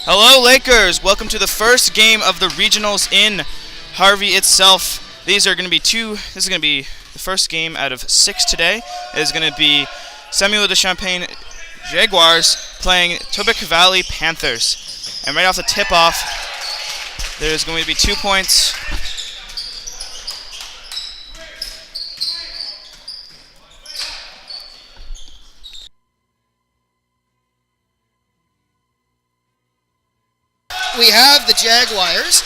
Hello, Lakers! Welcome to the first game of the regionals in Harvey itself. This is going to be the first game out of 6 today. It is going to be Samuel de Champlain Jaguars playing Tobique Valley Panthers. And right off the tip-off, there's going to be 2 points. We have the Jaguars,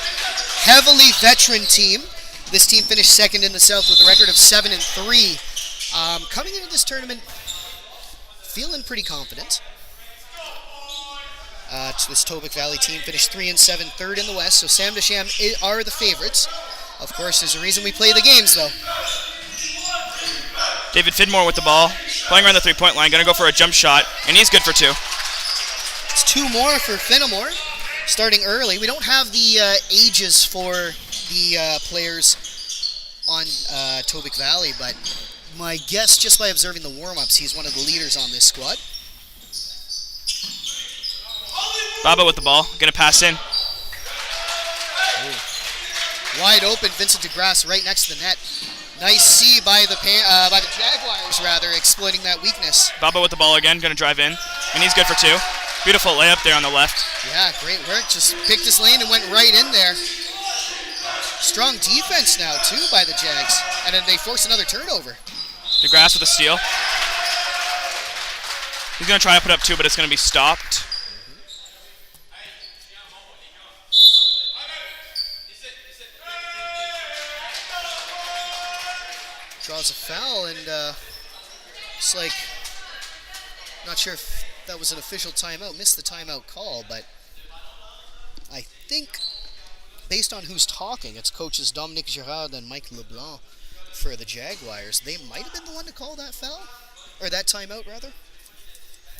heavily veteran team. This team finished second in the South with a record of 7-3. Coming into this tournament, feeling pretty confident. This Tobique Valley team finished 3-7, third in the West. So Sam Desham are the favorites. Of course, there's a reason we play the games, though. David Fidmore with the ball, playing around the three-point line, going to go for a jump shot, and he's good for 2. It's 2 more for Fenimore. Starting early. We don't have the ages for the players on Tobique Valley, but my guess, just by observing the warm-ups, he's one of the leaders on this squad. Baba with the ball, going to pass in. Ooh. Wide open, Vincent DeGrasse right next to the net. Nice C by the Jaguars, rather, exploiting that weakness. Baba with the ball again, going to drive in, and he's good for 2. Beautiful layup there on the left. Yeah, great work. Just picked his lane and went right in there. Strong defense now, too, by the Jags. And then they force another turnover. DeGrasse with a steal. He's going to try to put up 2, but it's going to be stopped. Draws a foul, and it's like, not sure if that was an official timeout. Missed the timeout call, but I think, based on who's talking, it's coaches Dominique Girard and Mike LeBlanc for the Jaguars. They might have been the one to call that foul, or that timeout, rather.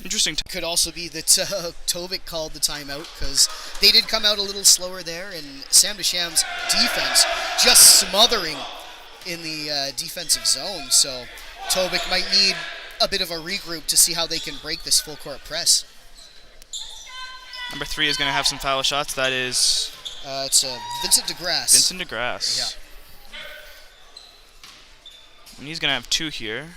Interesting. Could also be that Tobique called the timeout, because they did come out a little slower there, and Sam Desham's defense just smothering in the defensive zone, so Tobique might need a bit of a regroup to see how they can break this full court press. Number 3 is going to have some foul shots. That is... it's Vincent DeGrasse. Vincent DeGrasse. Yeah. And he's going to have 2 here.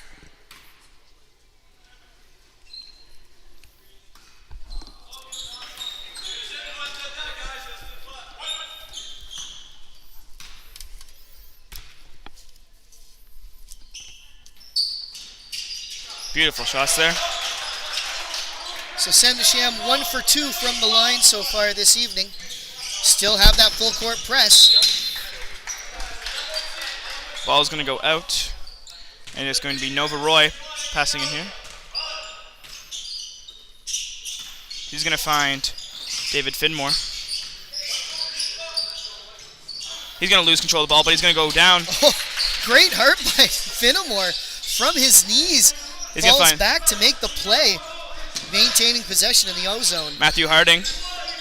Beautiful shots there. So Sam Desham 1 for 2 from the line so far this evening. Still have that full court press. Ball is going to go out. And it's going to be Nova Roy passing in here. He's going to find David Fidmore. He's going to lose control of the ball, but he's going to go down. Oh, great hurt by Fenimore from his knees. He's falls back to make the play, maintaining possession in the O-zone. Matthew Harding,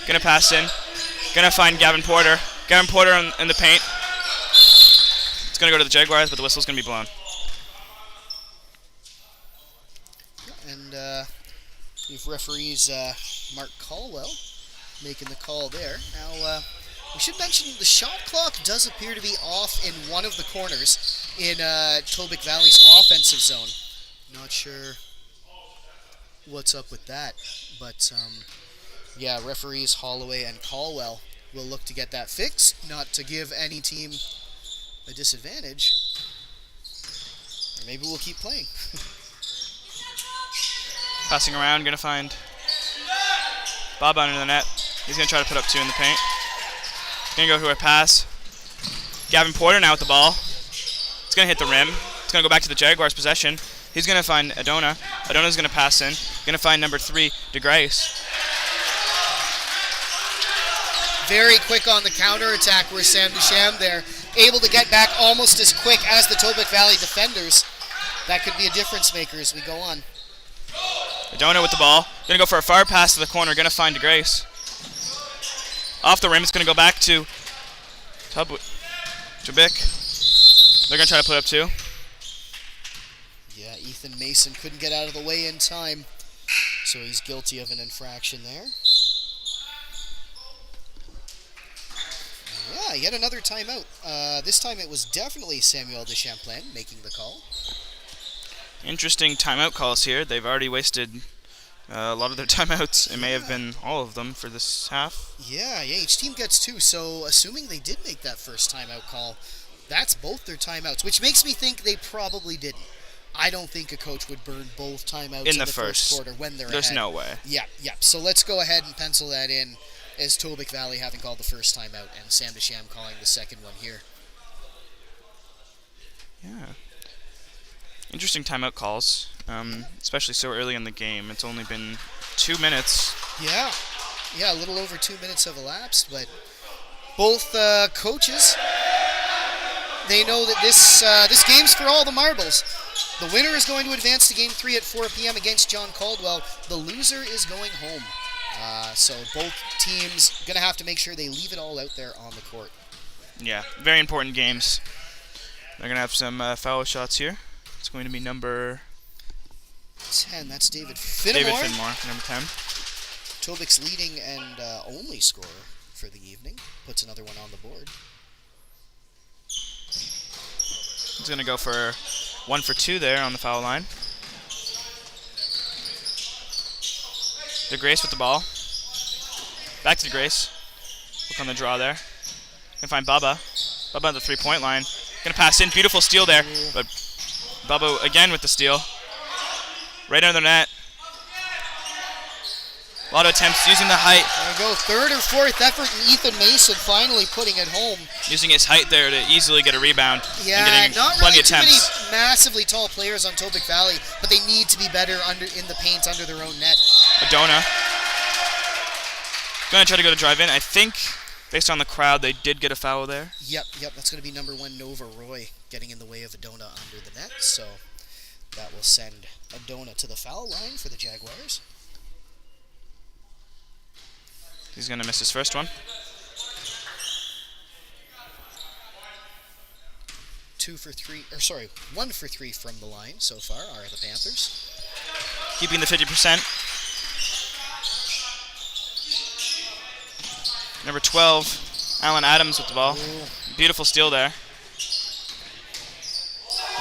gonna pass in, gonna find Gavin Porter. Gavin Porter in the paint. It's gonna go to the Jaguars, but the whistle's gonna be blown. And we have referees Mark Caldwell making the call there. Now, we should mention the shot clock does appear to be off in one of the corners in Tobique Valley's offensive zone. Not sure what's up with that, but yeah, referees Holloway and Caldwell will look to get that fixed, not to give any team a disadvantage. Or maybe we'll keep playing. Passing around, gonna find Bob under the net. He's gonna try to put up 2 in the paint. He's gonna go to a pass. Gavin Porter now with the ball. It's gonna hit the rim. It's gonna go back to the Jaguars' possession. He's going to find Adona. Adona's going to pass in. Going to find number 3, DeGrasse. Very quick on the counterattack where Sam Desham there, able to get back almost as quick as the Tobique Valley defenders. That could be a difference maker as we go on. Adona with the ball. Going to go for a far pass to the corner. Going to find DeGrasse. Off the rim. It's going to go back to Tobique. They're going to try to put up 2. Yeah, Ethan Mason couldn't get out of the way in time, so he's guilty of an infraction there. Yeah, yet another timeout. This time it was definitely Samuel de Champlain making the call. Interesting timeout calls here. They've already wasted a lot of their timeouts. It may have been all of them for this half. Yeah, each team gets 2, so assuming they did make that first timeout call, that's both their timeouts, which makes me think they probably didn't. I don't think a coach would burn both timeouts in the first quarter when they're There's ahead. no way. Yeah. So let's go ahead and pencil that in as Tobique Valley having called the first timeout and Sam Desham calling the second one here. Yeah. Interesting timeout calls, especially so early in the game. It's only been 2 minutes. Yeah, a little over 2 minutes have elapsed, but both coaches, they know that this game's for all the marbles. The winner is going to advance to Game 3 at 4 p.m. against John Caldwell. The loser is going home. So both teams going to have to make sure they leave it all out there on the court. Yeah, very important games. They're going to have some foul shots here. It's going to be number 10. That's David Finnemore. David Finnemore, number 10. Tobique's leading and only scorer for the evening. Puts another one on the board. He's going to go for 1 for 2 there on the foul line. DeGrace with the ball. Back to DeGrace. Look on the draw there. Gonna find Bubba. Bubba at the 3-point line. Gonna pass in. Beautiful steal there. But Bubba again with the steal. Right under the net. A lot of attempts using the height. There we go. Third or fourth effort, and Ethan Mason finally putting it home. Using his height there to easily get a rebound. Yeah, and getting not plenty really of too attempts. many massively tall players on Tobique Valley, but they need to be better in the paint under their own net. Adona. Gonna try to go to drive in. I think, based on the crowd, they did get a foul there. Yep. That's going to be number 1, Nova Roy, getting in the way of Adona under the net. So that will send Adona to the foul line for the Jaguars. He's gonna miss his first one. 1 for 3 from the line so far are the Panthers. Keeping the 50%. Number 12, Alan Adams with the ball. Ooh. Beautiful steal there.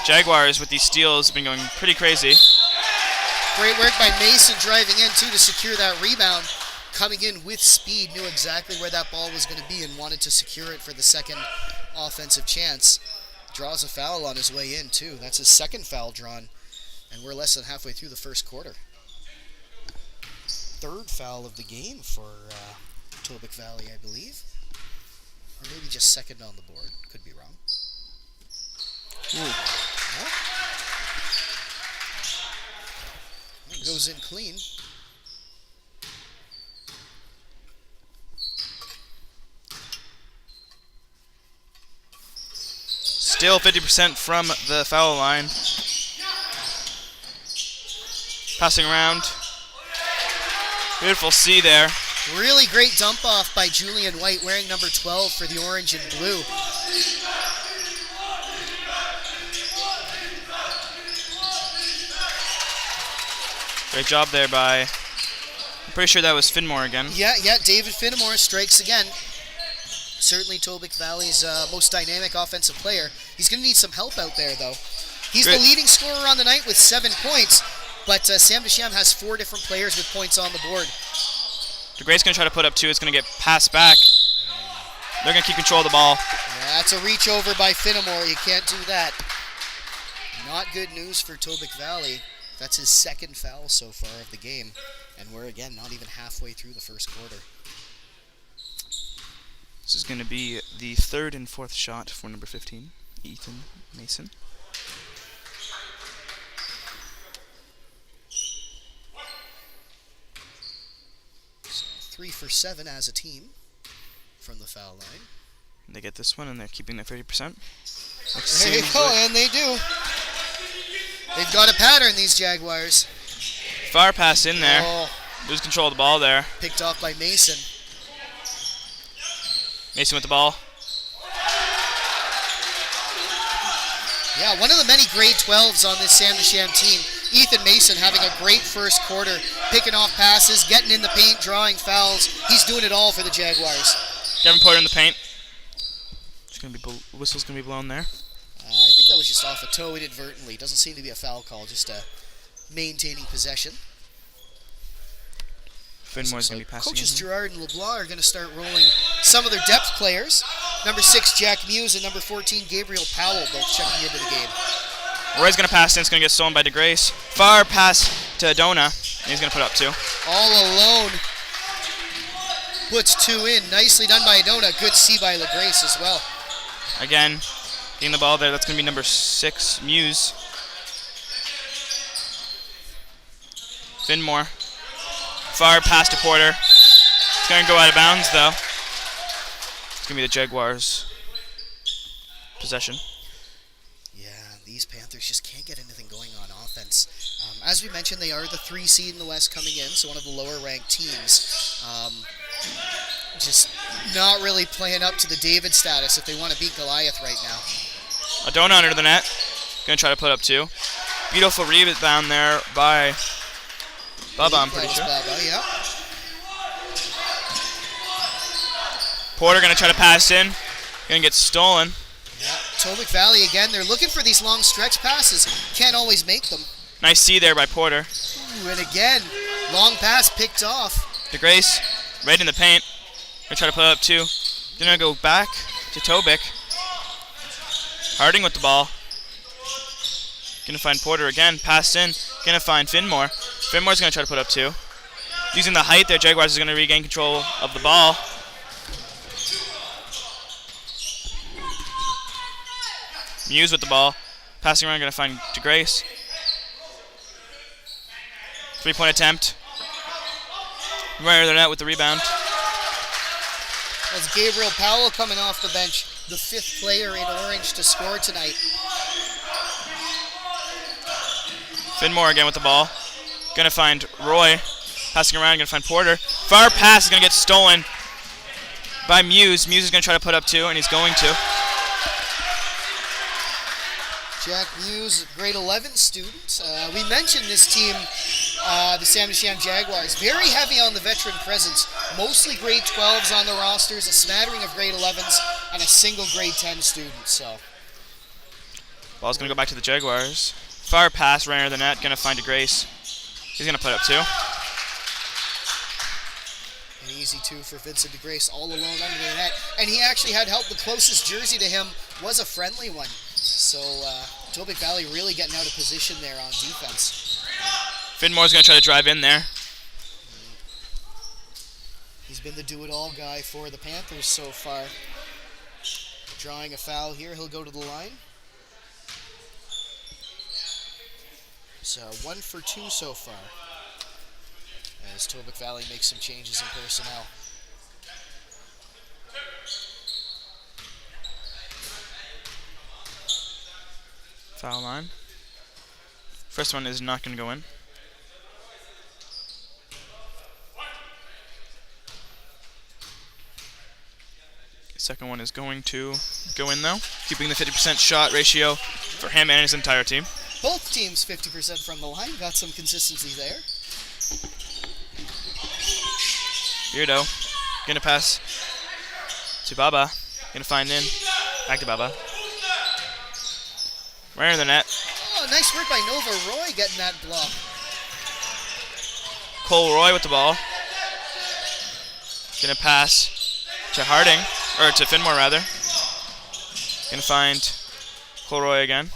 Jaguars with these steals have been going pretty crazy. Great work by Mason driving in, too, to secure that rebound. Coming in with speed, knew exactly where that ball was going to be and wanted to secure it for the second offensive chance. Draws a foul on his way in, too. That's his second foul drawn, and we're less than halfway through the first quarter. Third foul of the game for Tobique Valley, I believe. Or maybe just second on the board. Could be wrong. Ooh. It goes in clean. Still 50% from the foul line. Passing around. Beautiful C there. Really great dump off by Julian White, wearing number 12 for the orange and blue. Great job there by, I'm pretty sure that was Finnemore again. Yeah, David Finnemore strikes again. Certainly Tobique Valley's most dynamic offensive player. He's going to need some help out there, though. He's the leading scorer on the night with 7 points, but Sam Desham has 4 different players with points on the board. DeGrace going to try to put up 2. It's going to get passed back. They're going to keep control of the ball. Yeah, that's a reach over by Finnemore. You can't do that. Not good news for Tobique Valley. That's his second foul so far of the game, and we're, again, not even halfway through the first quarter. This is going to be the third and fourth shot for number 15, Ethan Mason. So 3 for 7 as a team from the foul line. And they get this one, and they're keeping their 30%. There you go, and they do. They've got a pattern, these Jaguars. Far pass in there. Oh, Lose control of the ball there. picked off by Mason. Mason with the ball. Yeah, one of the many grade 12s on this Sam Desham team. Ethan Mason having a great first quarter, picking off passes, getting in the paint, drawing fouls. He's doing it all for the Jaguars. Kevin Porter in the paint. Whistle's gonna be blown there. I think that was just off a toe inadvertently. Doesn't seem to be a foul call, just maintaining possession. Finmore's going to be passing. Coaches Gerard and LeBlanc are going to start rolling some of their depth players. Number 6, Jack Muse, and number 14, Gabriel Powell, both checking into the game. Roy's going to pass in. It's going to get stolen by DeGrace. Far pass to Adona, and he's going to put up 2. All alone. Puts 2 in. Nicely done by Adona. Good C by LeGrace as well. Again, getting the ball there. That's going to be number 6, Muse. Finmore. Far pass to Porter. It's going to go out of bounds, though. It's going to be the Jaguars' possession. Yeah, these Panthers just can't get anything going on offense. As we mentioned, they are the 3 seed in the West coming in, so one of the lower-ranked teams. Just not really playing up to the David status if they want to beat Goliath right now. Adona under the net. Going to try to put up 2. Beautiful rebound there by Bubba, I'm pretty sure. Bubba, yeah. Porter going to try to pass in. Going to get stolen. Yeah, Tobique Valley again. They're looking for these long stretch passes. Can't always make them. Nice C there by Porter. Ooh, and again, long pass picked off. DeGrace, right in the paint. Going to try to put up 2. Then going to go back to Tobique. Harding with the ball. Going to find Porter again. Pass in. Going to find Finmore. Finmore's going to try to put up 2. Using the height there, Jaguars is going to regain control of the ball. Muse with the ball. Passing around, going to find DeGrace. 3-point attempt. Right under the net with the rebound. That's Gabriel Powell coming off the bench. The 5th player in orange to score tonight. Finmore again with the ball. Going to find Roy. Passing around, going to find Porter. Far pass is going to get stolen by Muse. Muse is going to try to put up 2, and he's going to. Jack Muse, grade 11 student. We mentioned this team, the Sam Desham Jaguars, very heavy on the veteran presence. Mostly grade 12s on the rosters, a smattering of grade 11s, and a single grade 10 student. So, Ball's going to go back to the Jaguars. Far pass right under the net, going to find DeGrace. He's going to put up 2. An easy 2 for Vincent DeGrace, all alone under the net. And he actually had help. The closest jersey to him was a friendly one. So, Tobique Valley really getting out of position there on defense. Finmore's going to try to drive in there. He's been the do-it-all guy for the Panthers so far. Drawing a foul here, he'll go to the line. So 1 for 2 so far, as Tobique Valley makes some changes in personnel. Foul line. First one is not going to go in. Second one is going to go in though, keeping the 50% shot ratio for him and his entire team. Both teams 50% from the line. Got some consistency there. Beardo. Gonna pass to Baba. Gonna find in. Back to Baba. Right under the net. Oh, nice work by Nova Roy getting that block. Cole Roy with the ball. Gonna pass to Harding. Or to Finmore, rather. Gonna find Cole Roy again.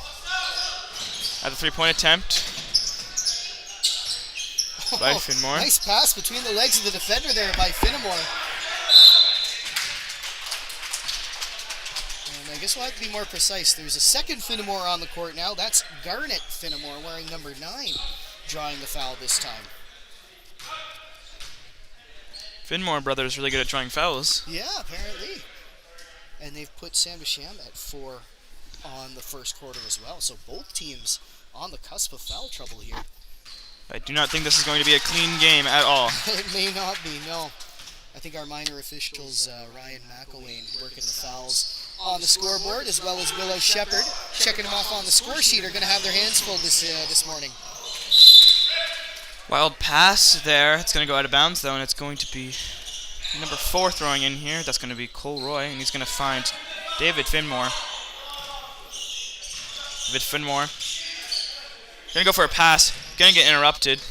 At the 3-point attempt by Finmore. Nice pass between the legs of the defender there by Finmore. And I guess we'll have to be more precise. There's a second Finmore on the court now. That's Garnet Finmore wearing number 9, drawing the foul this time. Finmore brothers really good at drawing fouls. Yeah, apparently. And they've put Sam Desham at 4 on the first quarter as well. So both teams on the cusp of foul trouble here. I do not think this is going to be a clean game at all. It may not be, no. I think our minor officials, Ryan McElwain, working the fouls on the scoreboard, as well as Willow Shepard, checking them off on the score sheet, are going to have their hands full this morning. Wild pass there. It's going to go out of bounds, though, and it's going to be number 4 throwing in here. That's going to be Cole Roy, and he's going to find David Finmore. Gonna go for a pass. Gonna get interrupted.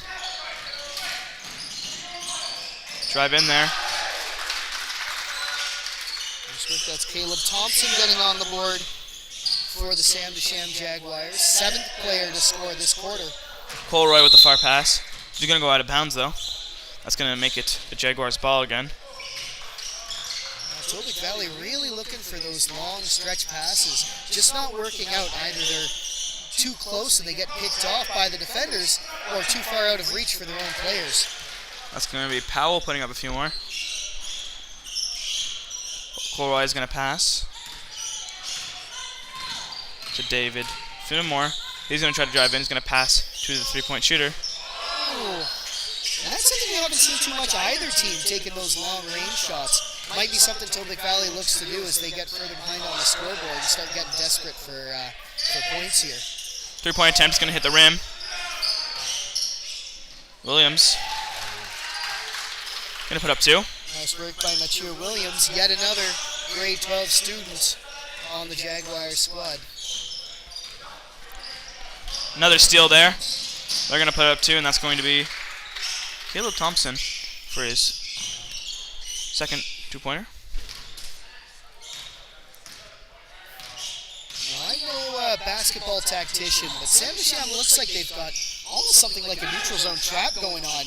Drive in there. That's Caleb Thompson getting on the board for the Sam Desham Jaguars. 7th player to score this quarter. Colroy with the far pass. He's gonna go out of bounds though. That's gonna make it the Jaguars' ball again. Tobique Valley really looking for those long stretch passes. Just not working out. Either they're too close and they get picked off by the defenders, or too far out of reach for their own players. That's gonna be Powell putting up a few more. Colroy is gonna pass to David Finmore. He's gonna try to drive in. He's gonna pass to the three-point shooter. Ooh. That's something we haven't seen too much either team, taking those long range shots. Might be something Tobique Valley looks to do as they get further behind on the scoreboard and start getting desperate for points here. Three-point attempt is going to hit the rim. Williams going to put up 2. Nice work by Mature Williams, yet another grade 12 student on the Jaguars squad. Another steal there. They're going to put up 2, and that's going to be Caleb Thompson for his second two-pointer. I'm no basketball tactician, but Sam Desham looks like they've got almost something like a neutral zone trap going on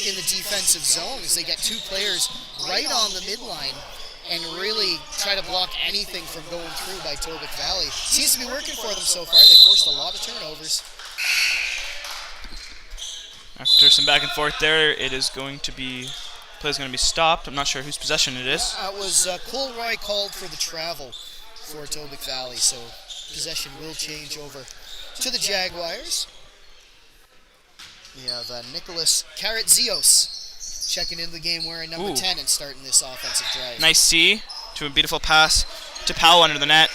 in the defensive zone as they get 2 players right on the midline and really try to block anything from going through by Tobique Valley. Seems to be working for them so far. They forced a lot of turnovers. After some back and forth there, it is going to be, play is going to be stopped. I'm not sure whose possession it is. It was Colroy called for the travel for Tobique Valley, so possession will change over to the Jaguars. We have Nicholas Karatzios checking in the game wearing number 10 and starting this offensive drive. Nice C to a beautiful pass to Powell under the net.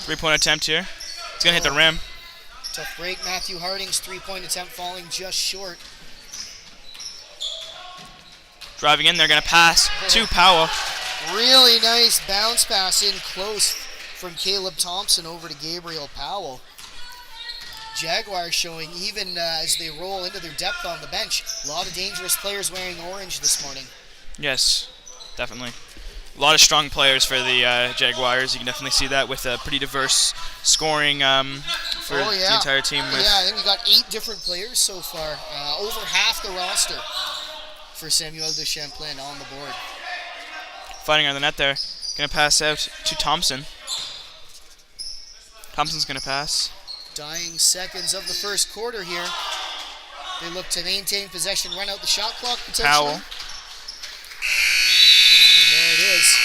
Three-point attempt here. It's going to hit the rim. Tough break. Matthew Harding's three-point attempt falling just short. Driving in, they're going to pass to Powell. Really nice bounce pass in close from Caleb Thompson over to Gabriel Powell. Jaguars showing even as they roll into their depth on the bench. A lot of dangerous players wearing orange this morning. Yes, definitely. A lot of strong players for the Jaguars. You can definitely see that with a pretty diverse scoring for the entire team. Yeah, I think we got 8 different players so far. Over half the roster for Samuel de Champlain on the board. Fighting on the net there. Going to pass out to Thompson. Thompson's going to pass. Dying seconds of the first quarter here. They look to maintain possession, run out the shot clock potentially. Powell. And there it is.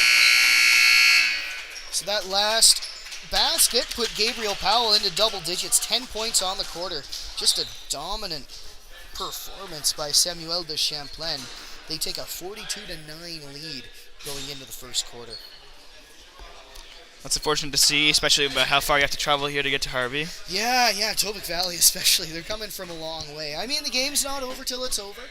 So that last basket put Gabriel Powell into double digits, 10 points on the quarter. Just a dominant performance by Samuel de Champlain. They take a 42-9 lead going into the first quarter. That's unfortunate to see, especially about how far you have to travel here to get to Harvey. Yeah, Tobique Valley especially. They're coming from a long way. I mean, the game's not over till it's over.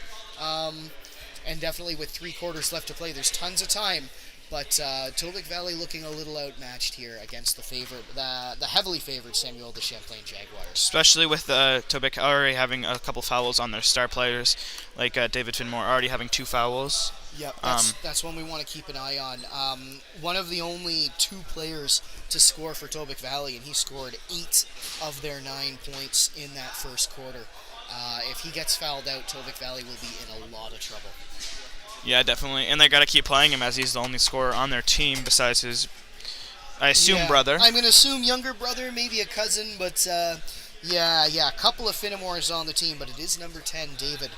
And definitely with 3 quarters left to play, there's tons of time. But Tobique Valley looking a little outmatched here against the heavily favored Samuel de Champlain Jaguars. Especially with Tobique already having a couple fouls on their star players, like David Finmore already having 2 fouls. Yep, that's one we want to keep an eye on. One of the only 2 players to score for Tobique Valley, and he scored 8 of their 9 points in that first quarter. If he gets fouled out, Tobique Valley will be in a lot of trouble. Yeah, definitely. And they got to keep playing him as he's the only scorer on their team besides his, I assume, brother. I'm going to assume younger brother, maybe a cousin, but a couple of Finnemores on the team, but it is number 10, David,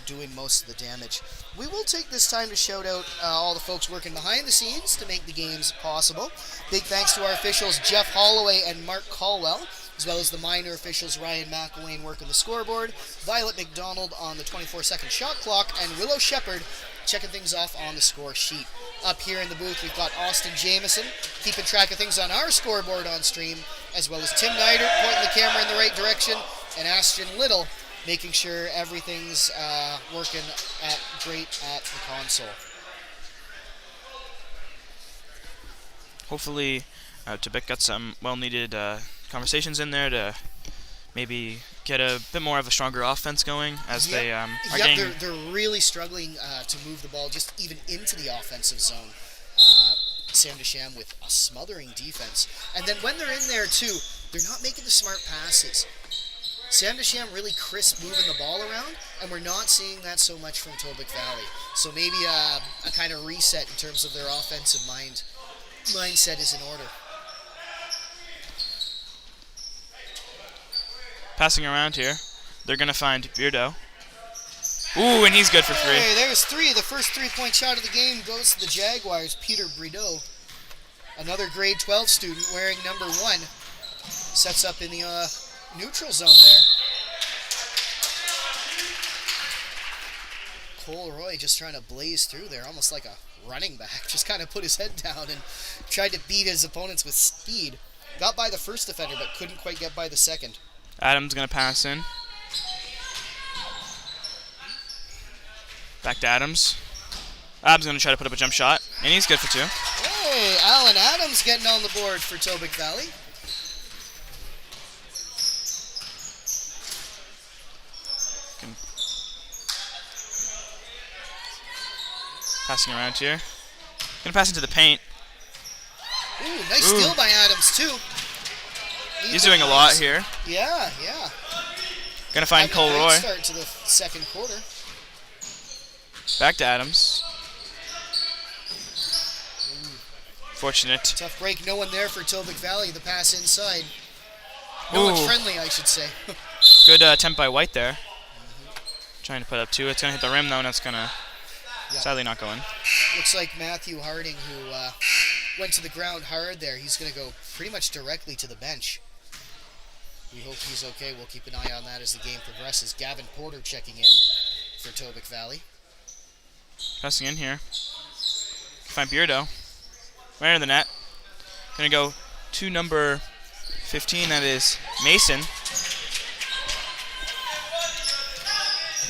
doing most of the damage. We will take this time to shout out all the folks working behind the scenes to make the games possible. Big thanks to our officials Jeff Holloway and Mark Caldwell, as well as the minor officials Ryan McElwain working the scoreboard, Violet McDonald on the 24-second shot clock, and Willow Shepard checking things off on the score sheet. Up here in the booth, we've got Austin Jameson keeping track of things on our scoreboard on stream, as well as Tim Nider pointing the camera in the right direction, and Ashton Little making sure everything's working great at the console. Hopefully, Tobique got some well-needed conversations in there to maybe get a bit more of a stronger offense going as they are getting. They're really struggling to move the ball just even into the offensive zone. Sam Deschamps with a smothering defense. And then when they're in there too, they're not making the smart passes. Sam Deschamps really crisp moving the ball around, and we're not seeing that so much from Tobique Valley. So maybe a kind of reset in terms of their offensive mindset is in order. Passing around here, they're going to find Beardo. Ooh, and he's good for 3. Hey, there's 3. The first 3-point shot of the game goes to the Jaguars. Peter Brideau, another grade 12 student wearing number 1, sets up in the neutral zone there. Cole Roy just trying to blaze through there, almost like a running back. Just kind of put his head down and tried to beat his opponents with speed. Got by the first defender, but couldn't quite get by the second. Adams going to pass in. Back to Adams. Adams going to try to put up a jump shot, and he's good for 2. Hey, Alan Adams getting on the board for Tobique Valley. Passing around here. Going to pass into the paint. Ooh, nice steal by Adams, too. He's doing a lot here. Yeah. Going to find Cole Roy. Start to the second quarter. Back to Adams. Fortunate. Tough break. No one there for Tobique Valley. The pass inside. No one friendly, I should say. Good attempt by White there. Trying to put up 2. It's going to hit the rim, though, and it's going to sadly not go in. Looks like Matthew Harding, who went to the ground hard there. He's going to go pretty much directly to the bench. We hope he's okay. We'll keep an eye on that as the game progresses. Gavin Porter checking in for Tobique Valley. Passing in here. Find Beardo. Right in the net. Going to go to number 15. That is Mason.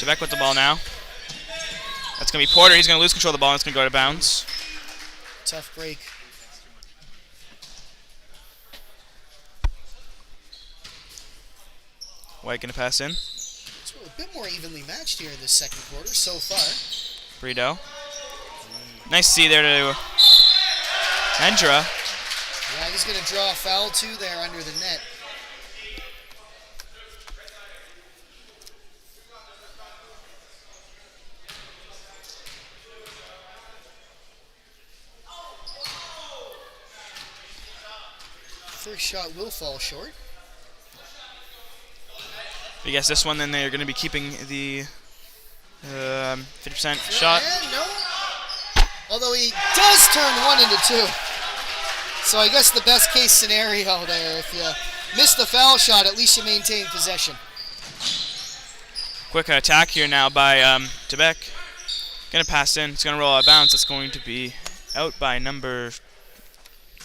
Tobique with the ball now. That's going to be Porter. He's going to lose control of the ball, and it's going to go out of bounds. Tough break. White going to pass in. It's a bit more evenly matched here in this second quarter so far. Brideau. Nice see there to Endra. Yeah, he's going to draw a foul too there under the net. First shot will fall short. I guess this one, then they're going to be keeping the 50% shot. No. Although he does turn 1 into 2. So I guess the best case scenario there, if you miss the foul shot, at least you maintain possession. Quick attack here now by Tobique. Going to pass in. It's going to roll out of bounds. It's going to be out by number...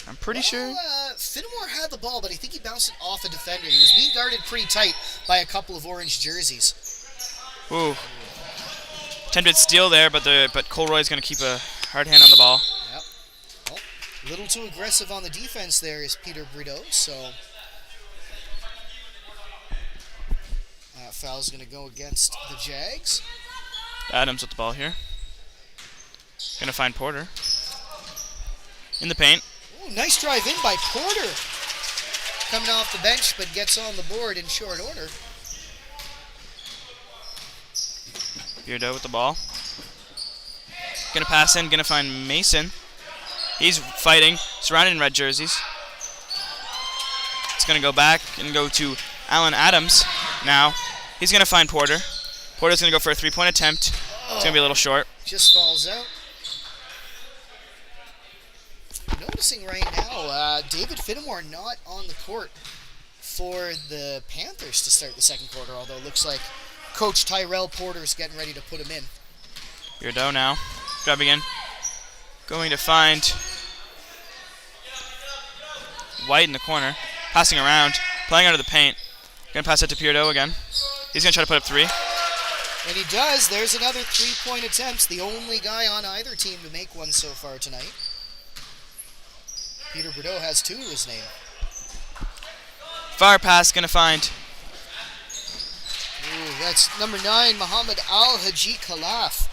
I'm pretty sure. Finnemore had the ball, but I think he bounced it off a defender. He was being guarded pretty tight by a couple of orange jerseys. Ooh. Attempted steal there, but Cole Roy's going to keep a hard hand on the ball. Yep. Well, a little too aggressive on the defense there is Peter Brideau, so foul's going to go against the Jags. Adams with the ball here. Going to find Porter. In the paint. Ooh, nice drive in by Porter. Coming off the bench, but gets on the board in short order. Beardo with the ball. Gonna pass in, gonna find Mason. He's fighting, surrounded in red jerseys. It's gonna go back and go to Alan Adams now. He's gonna find Porter. Porter's gonna go for a 3-point attempt. It's gonna be a little short. Just falls out. Noticing right now, David Finnemore not on the court for the Panthers to start the second quarter, although it looks like Coach Tyrell Porter's getting ready to put him in. Beardo now, grabbing in. Going to find White in the corner. Passing around, playing out of the paint. Gonna pass it to Beardo again. He's going to try to put up 3. And he does. There's another 3-point attempt. The only guy on either team to make one so far tonight. Peter Bordeaux has 2 to his name. Fire pass going to find. Ooh, that's number 9, Muhammad Al-Haji Khalaf.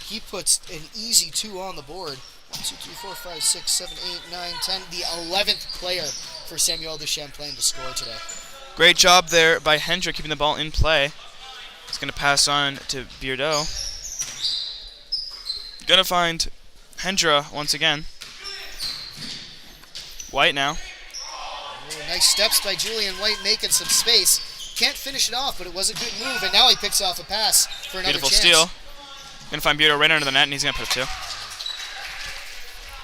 He puts an easy 2 on the board. 1, 2, 3, 4, 5, 6, 7, 8, 9, 10. The 11th player for Samuel de Champlain to score today. Great job there by Hendra keeping the ball in play. He's going to pass on to Bordeaux. Going to find Hendra once again. White now. Ooh, nice steps by Julian White, making some space. Can't finish it off, but it was a good move, and now he picks off a pass for another Beautiful chance. steal. Going to find Bordeaux right under the net, and he's going to put up 2.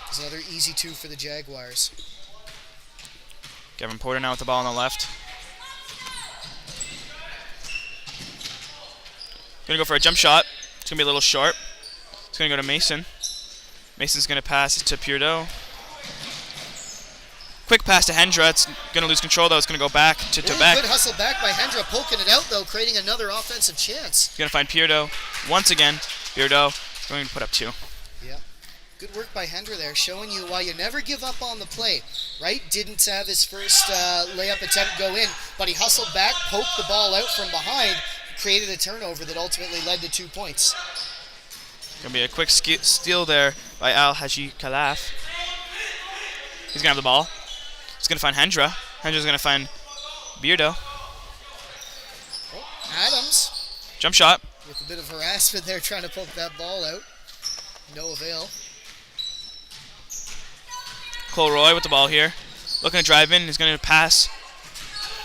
There's another easy 2 for the Jaguars. Gavin Porter now with the ball on the left. Going to go for a jump shot. It's going to be a little short. It's going to go to Mason. Mason's going to pass it to Bordeaux. Quick pass to Hendra. It's going to lose control, though. It's going to go back to Tobique. Good hustle back by Hendra, poking it out, though, creating another offensive chance. He's going to find Bordeaux once again. Bordeaux going to put up 2. Yeah. Good work by Hendra there, showing you why you never give up on the play, right? Didn't have his first layup attempt go in, but he hustled back, poked the ball out from behind, created a turnover that ultimately led to 2 points. Going to be a quick steal there by Al-Haji Khalaf. He's going to have the ball. He's going to find Hendra. Hendra's going to find Bordeaux. Oh, Adams. Jump shot. With a bit of harassment there, trying to poke that ball out. No avail. Cole Roy with the ball here. Looking to drive in. He's going to pass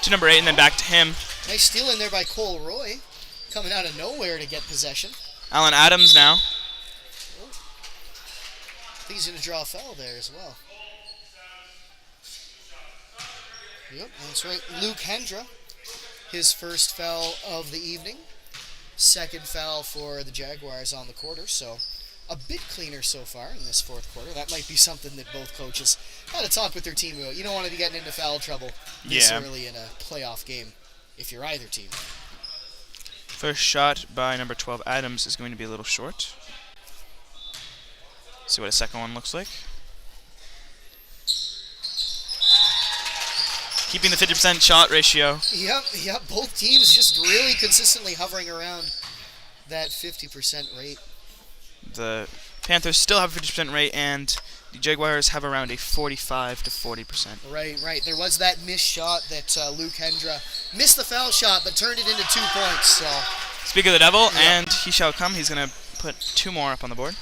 to number 8 and then back to him. Nice steal in there by Cole Roy. Coming out of nowhere to get possession. Alan Adams now. Oh. I think he's going to draw a foul there as well. Yep, that's right. Luke Hendra, his first foul of the evening. Second foul for the Jaguars on the quarter, so a bit cleaner so far in this 4th quarter. That might be something that both coaches had to talk with their team about. You don't want to be getting into foul trouble this early in a playoff game if you're either team. First shot by number 12 Adams is going to be a little short. See what a second one looks like. Keeping the 50% shot ratio. Yep. Both teams just really consistently hovering around that 50% rate. The Panthers still have a 50% rate, and the Jaguars have around a 45 to 40%. Right. There was that missed shot that Luke Hendra missed the foul shot, but turned it into 2 points. So. Speak of the devil, and he shall come. He's going to put 2 more up on the board.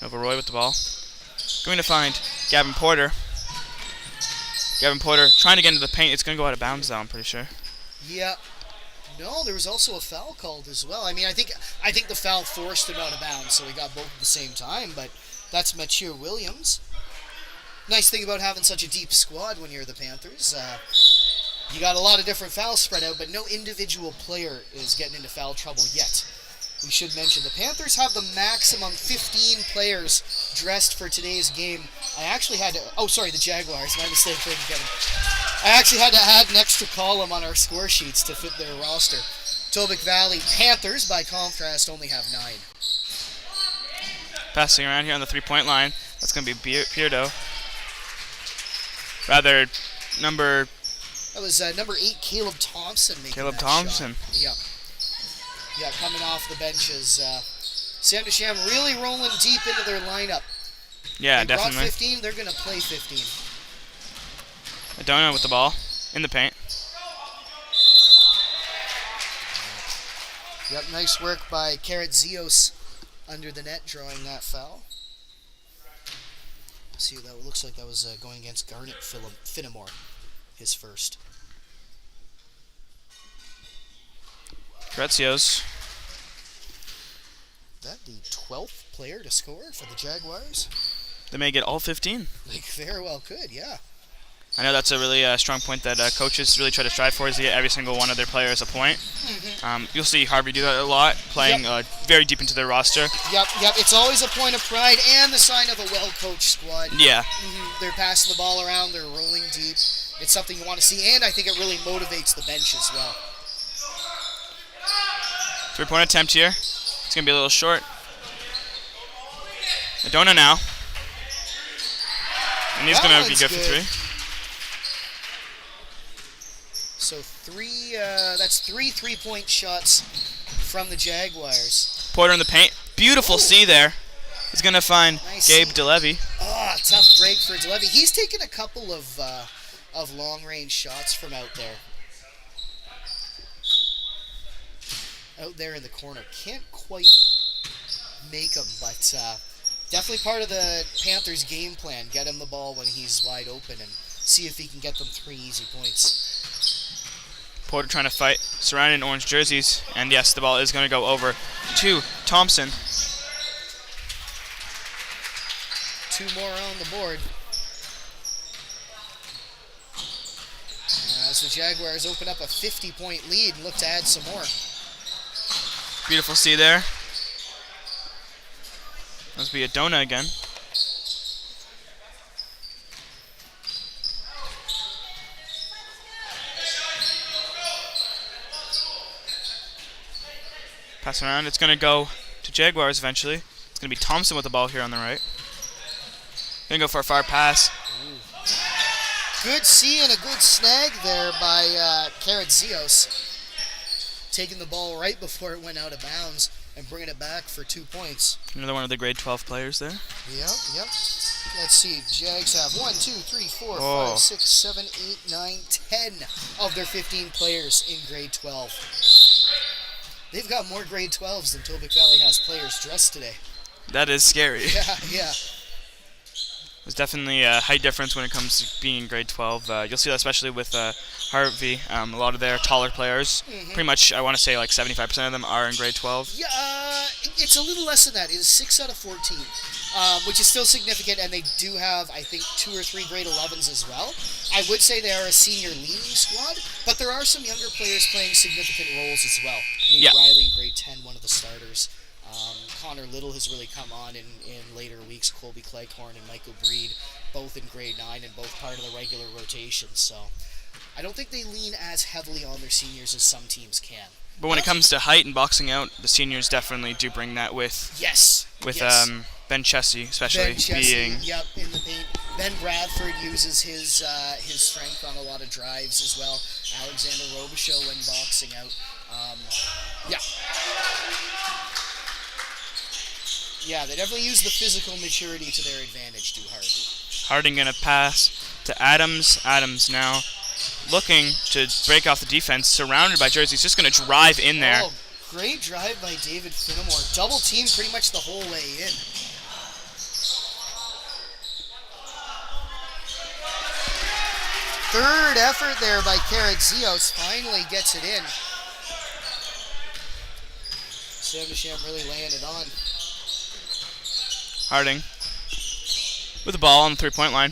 Nova Roy with the ball. Going to find Gavin Porter. Gavin Porter trying to get into the paint. It's going to go out of bounds, though, I'm pretty sure. Yeah. No, there was also a foul called as well. I mean, I think the foul forced him out of bounds, so he got both at the same time, but that's Mathieu Williams. Nice thing about having such a deep squad when you're the Panthers. You got a lot of different fouls spread out, but no individual player is getting into foul trouble yet. We should mention the Panthers have the maximum 15 players dressed for today's game. I actually had to... Oh, sorry, the Jaguars. My mistake, Kevin. I actually had to add an extra column on our score sheets to fit their roster. Tobique Valley Panthers, by contrast, only have 9. Passing around here on the 3-point line. That's going to be Bordeaux. Rather, number... That was number 8, Caleb Thompson making Caleb that Thompson. shot. Yeah, coming off the benches. Sam Deschamps really rolling deep into their lineup. Yeah, they definitely. Brought 15, they're going to play 15. Adona with the ball in the paint. Yep, nice work by Carrot Zios under the net, drawing that foul. See, that looks like that was going against Garnet Finnemore, his first. Grezios. That the 12th player to score for the Jaguars? They may get all 15. They very well could, yeah. I know that's a really strong point that coaches really try to strive for, is to get every single one of their players a point. Mm-hmm. You'll see Harvey do that a lot, playing very deep into their roster. Yep. It's always a point of pride and the sign of a well-coached squad. Yeah. Mm-hmm. They're passing the ball around. They're rolling deep. it's something you want to see, and I think it really motivates the bench as well. 3-point attempt here. It's going to be a little short. Adona now. And he's going to be good for 3. So that's 3 3-point shots from the Jaguars. Porter in the paint. Beautiful C there. He's going to find Nice Gabe C. DeLevy. Oh, tough break for DeLevy. He's taken a couple of long-range shots from out there. Out there in the corner. Can't quite make him, but definitely part of the Panthers' game plan. Get him the ball when he's wide open and see if he can get them 3 easy points. Porter trying to fight, surrounded in orange jerseys, and yes, the ball is going to go over to Thompson. 2 more on the board. As the Jaguars open up a 50-point lead and look to add some more. Beautiful C there. Must be Adona again. Pass around. It's going to go to Jaguars eventually. It's going to be Thompson with the ball here on the right. Going to go for a far pass. Ooh. Good C and a good snag there by Karadzios. Taking the ball right before it went out of bounds and bringing it back for 2 points. Another one of the grade 12 players there. Yep. Let's see. Jags have 1, 2, 3, 4, 5, 6, 7, 8, 9, 10 of their 15 players in grade 12. They've got more grade 12s than Tobique Valley has players dressed today. That is scary. Yeah. There's definitely a height difference when it comes to being in grade 12. You'll see that especially with Harvey. A lot of their taller players, pretty much I want to say like 75% of them are in grade 12. Yeah, it's a little less than that. It is 6 out of 14, which is still significant, and they do have, I think, 2 or 3 grade 11s as well. I would say they are a senior-leading squad, but there are some younger players playing significant roles as well. Luke Riley in grade 10, one of the starters. Connor Little has really come on in later weeks. Colby Cleghorn and Michael Breed, both in grade 9 and both part of the regular rotation. So I don't think they lean as heavily on their seniors as some teams can. But when it comes to height and boxing out, the seniors definitely do bring that with. Yes. Ben Chessie, especially being. Yep, in the paint. Ben Bradford uses his strength on a lot of drives as well. Alexander Robichaud when boxing out. Yeah, they definitely use the physical maturity to their advantage, do Harvey. Harding going to pass to Adams. Adams now looking to break off the defense, surrounded by jerseys, just going to drive in there. Oh, great drive by David Finnemore. Double team pretty much the whole way in. Third effort there by Karadzios. Finally gets it in. Sam really laying it on. Harding with the ball on the 3-point line.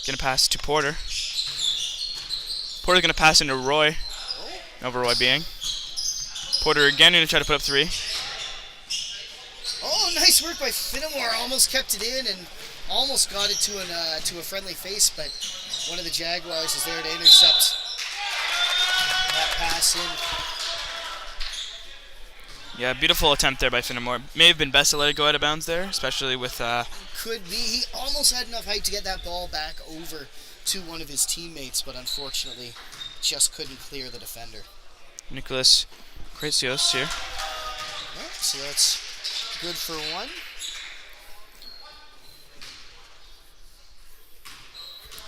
Going to pass to Porter. Porter's going to pass into Roy. Over Roy being. Porter again going to try to put up 3. Oh, nice work by Finnemore. Almost kept it in and almost got it to a friendly face, but one of the Jaguars is there to intercept that pass in. Yeah, beautiful attempt there by Finnemore. May have been best to let it go out of bounds there, especially with. Could be. He almost had enough height to get that ball back over to one of his teammates, but unfortunately just couldn't clear the defender. Nicholas Kratsios here. Yeah, so that's good for 1.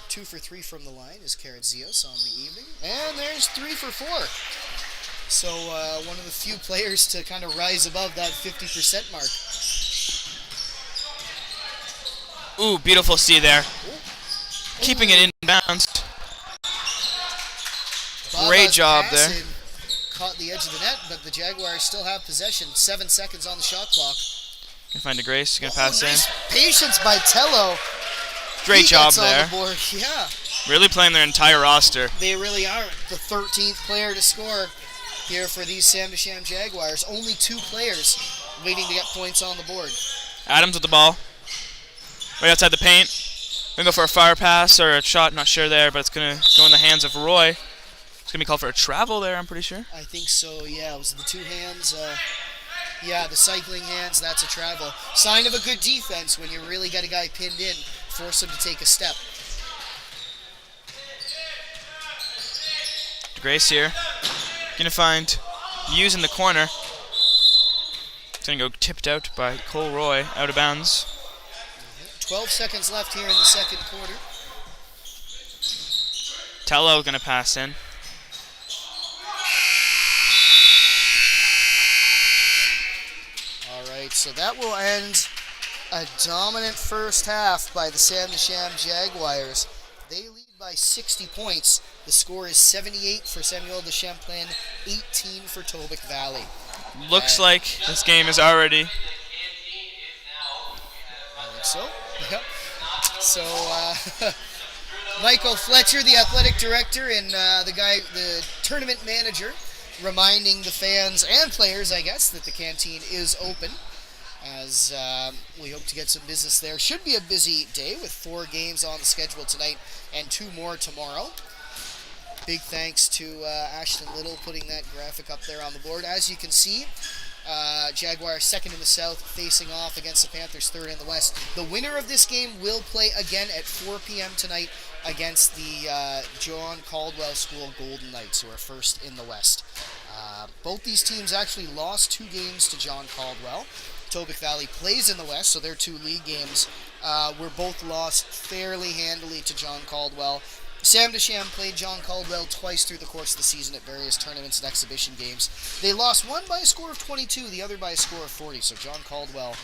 Two for 3 from the line is Karadzios on the evening. And there's 3 for 4. So one of the few players to kind of rise above that 50% mark. Ooh, beautiful C there. Keeping it in bounds. Great job there. Caught the edge of the net, but the Jaguars still have possession. 7 seconds on the shot clock. Gonna find DeGrace. Gonna pass nice in. Patience by Tello. Great job there. On the board. Yeah. Really playing their entire roster. They really are. The 13th player to score here for these Sam Desham Jaguars. Only 2 players waiting to get points on the board. Adams with the ball. Right outside the paint. Gonna go for a fire pass or a shot, not sure there, but it's gonna go in the hands of Roy. It's gonna be called for a travel there, I'm pretty sure. I think so, yeah. It was the two hands. Yeah, the cycling hands, that's a travel. Sign of a good defense when you really got a guy pinned in, force him to take a step. DeGrace here. Gonna find Hughes in the corner. It's gonna go tipped out by Cole Roy, out of bounds. 12 seconds left here in the second quarter. Tello gonna pass in. Alright, so that will end a dominant first half by the Saint-Michel Jaguars. They lead by 60 points. The score is 78 for Samuel de Champlain, 18 for Tobique Valley. Looks like this game is already... I think so. Yep. So, Michael Fletcher, the athletic director, and the tournament manager, reminding the fans and players, I guess, that the canteen is open, as we hope to get some business there. Should be a busy day with 4 games on the schedule tonight and 2 more tomorrow. Big thanks to Ashton Little putting that graphic up there on the board. As you can see, Jaguars second in the South, facing off against the Panthers third in the West. The winner of this game will play again at 4 p.m. tonight against the John Caldwell School Golden Knights, who are first in the West. Both these teams actually lost 2 games to John Caldwell. Tobique Valley plays in the West, so their 2 league games were both lost fairly handily to John Caldwell. Sam Deschamps played John Caldwell twice through the course of the season at various tournaments and exhibition games. They lost one by a score of 22, the other by a score of 40, so John Caldwell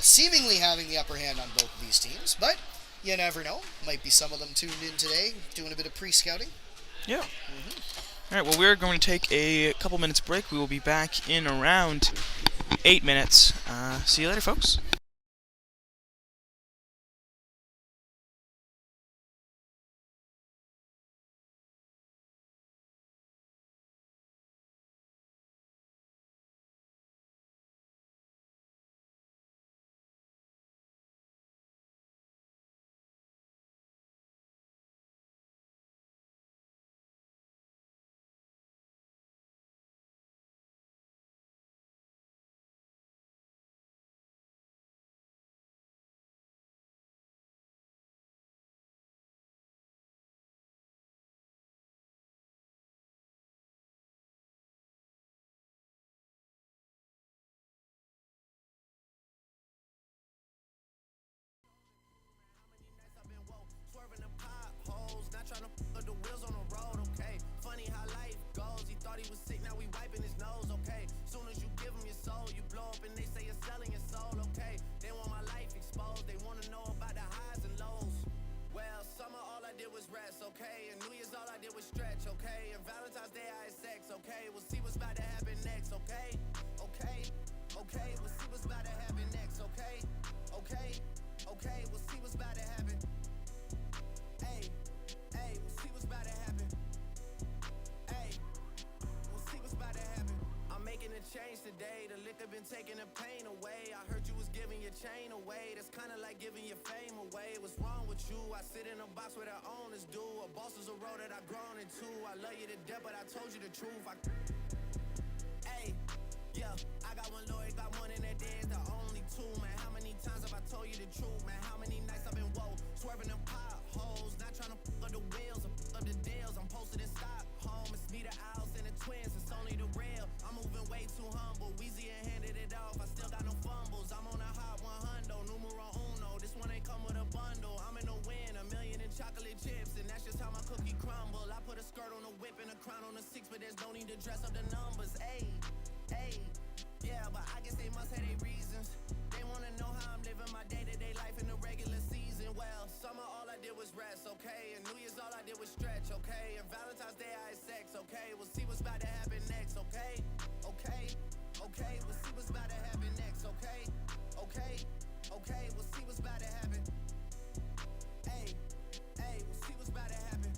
seemingly having the upper hand on both of these teams, but you never know. Might be some of them tuned in today, doing a bit of pre-scouting. Yeah. All right, well, we're going to take a couple minutes break. We will be back in around 8 minutes. See you later, folks. Okay, and New Year's all I did was stretch, okay, and Valentine's Day I had sex, okay, we'll see what's about to happen next, okay, we'll see what's about to happen next, okay, we'll see what's about to happen, we'll see what's about to happen, we'll see what's about to happen. I'm making a change today, the liquor been taking the pain away, I heard you was giving your chain away, that's kinda like giving your fame away, what's wrong with you? I sit in a box where the owners do, a boss is a road that I've grown into, I love you to death but I told you the truth, I got one lawyer, got one in that day, it's the only 2, man, how many times have I told you the truth, man, how many nights I've been woke, swerving them potholes, not trying to up the wheels, or up the deals, I'm posted in Stockholm, it's me, the Owls, and the twins, it's only the real, I'm moving way too humble, Weezy and handed it off, I still got no fumbles, I'm on a hot 100, numero uno, this one ain't come with a bundle, I'm in the win, $1 million in chocolate chips, and that's just how my cookie crumble, I put a skirt on a whip and a crown on a 6, but there's no need to dress up the numbers, yeah, but I guess they must have their reasons, they wanna know how I'm living my day-to-day life in the regular season, well, summer all I did was rest, okay, and New Year's all I did was stretch, okay, and Valentine's Day I had sex, okay, we'll see what's about to happen next, okay, we'll see what's about to happen next, okay, we'll see what's about to happen, we'll see what's about to happen,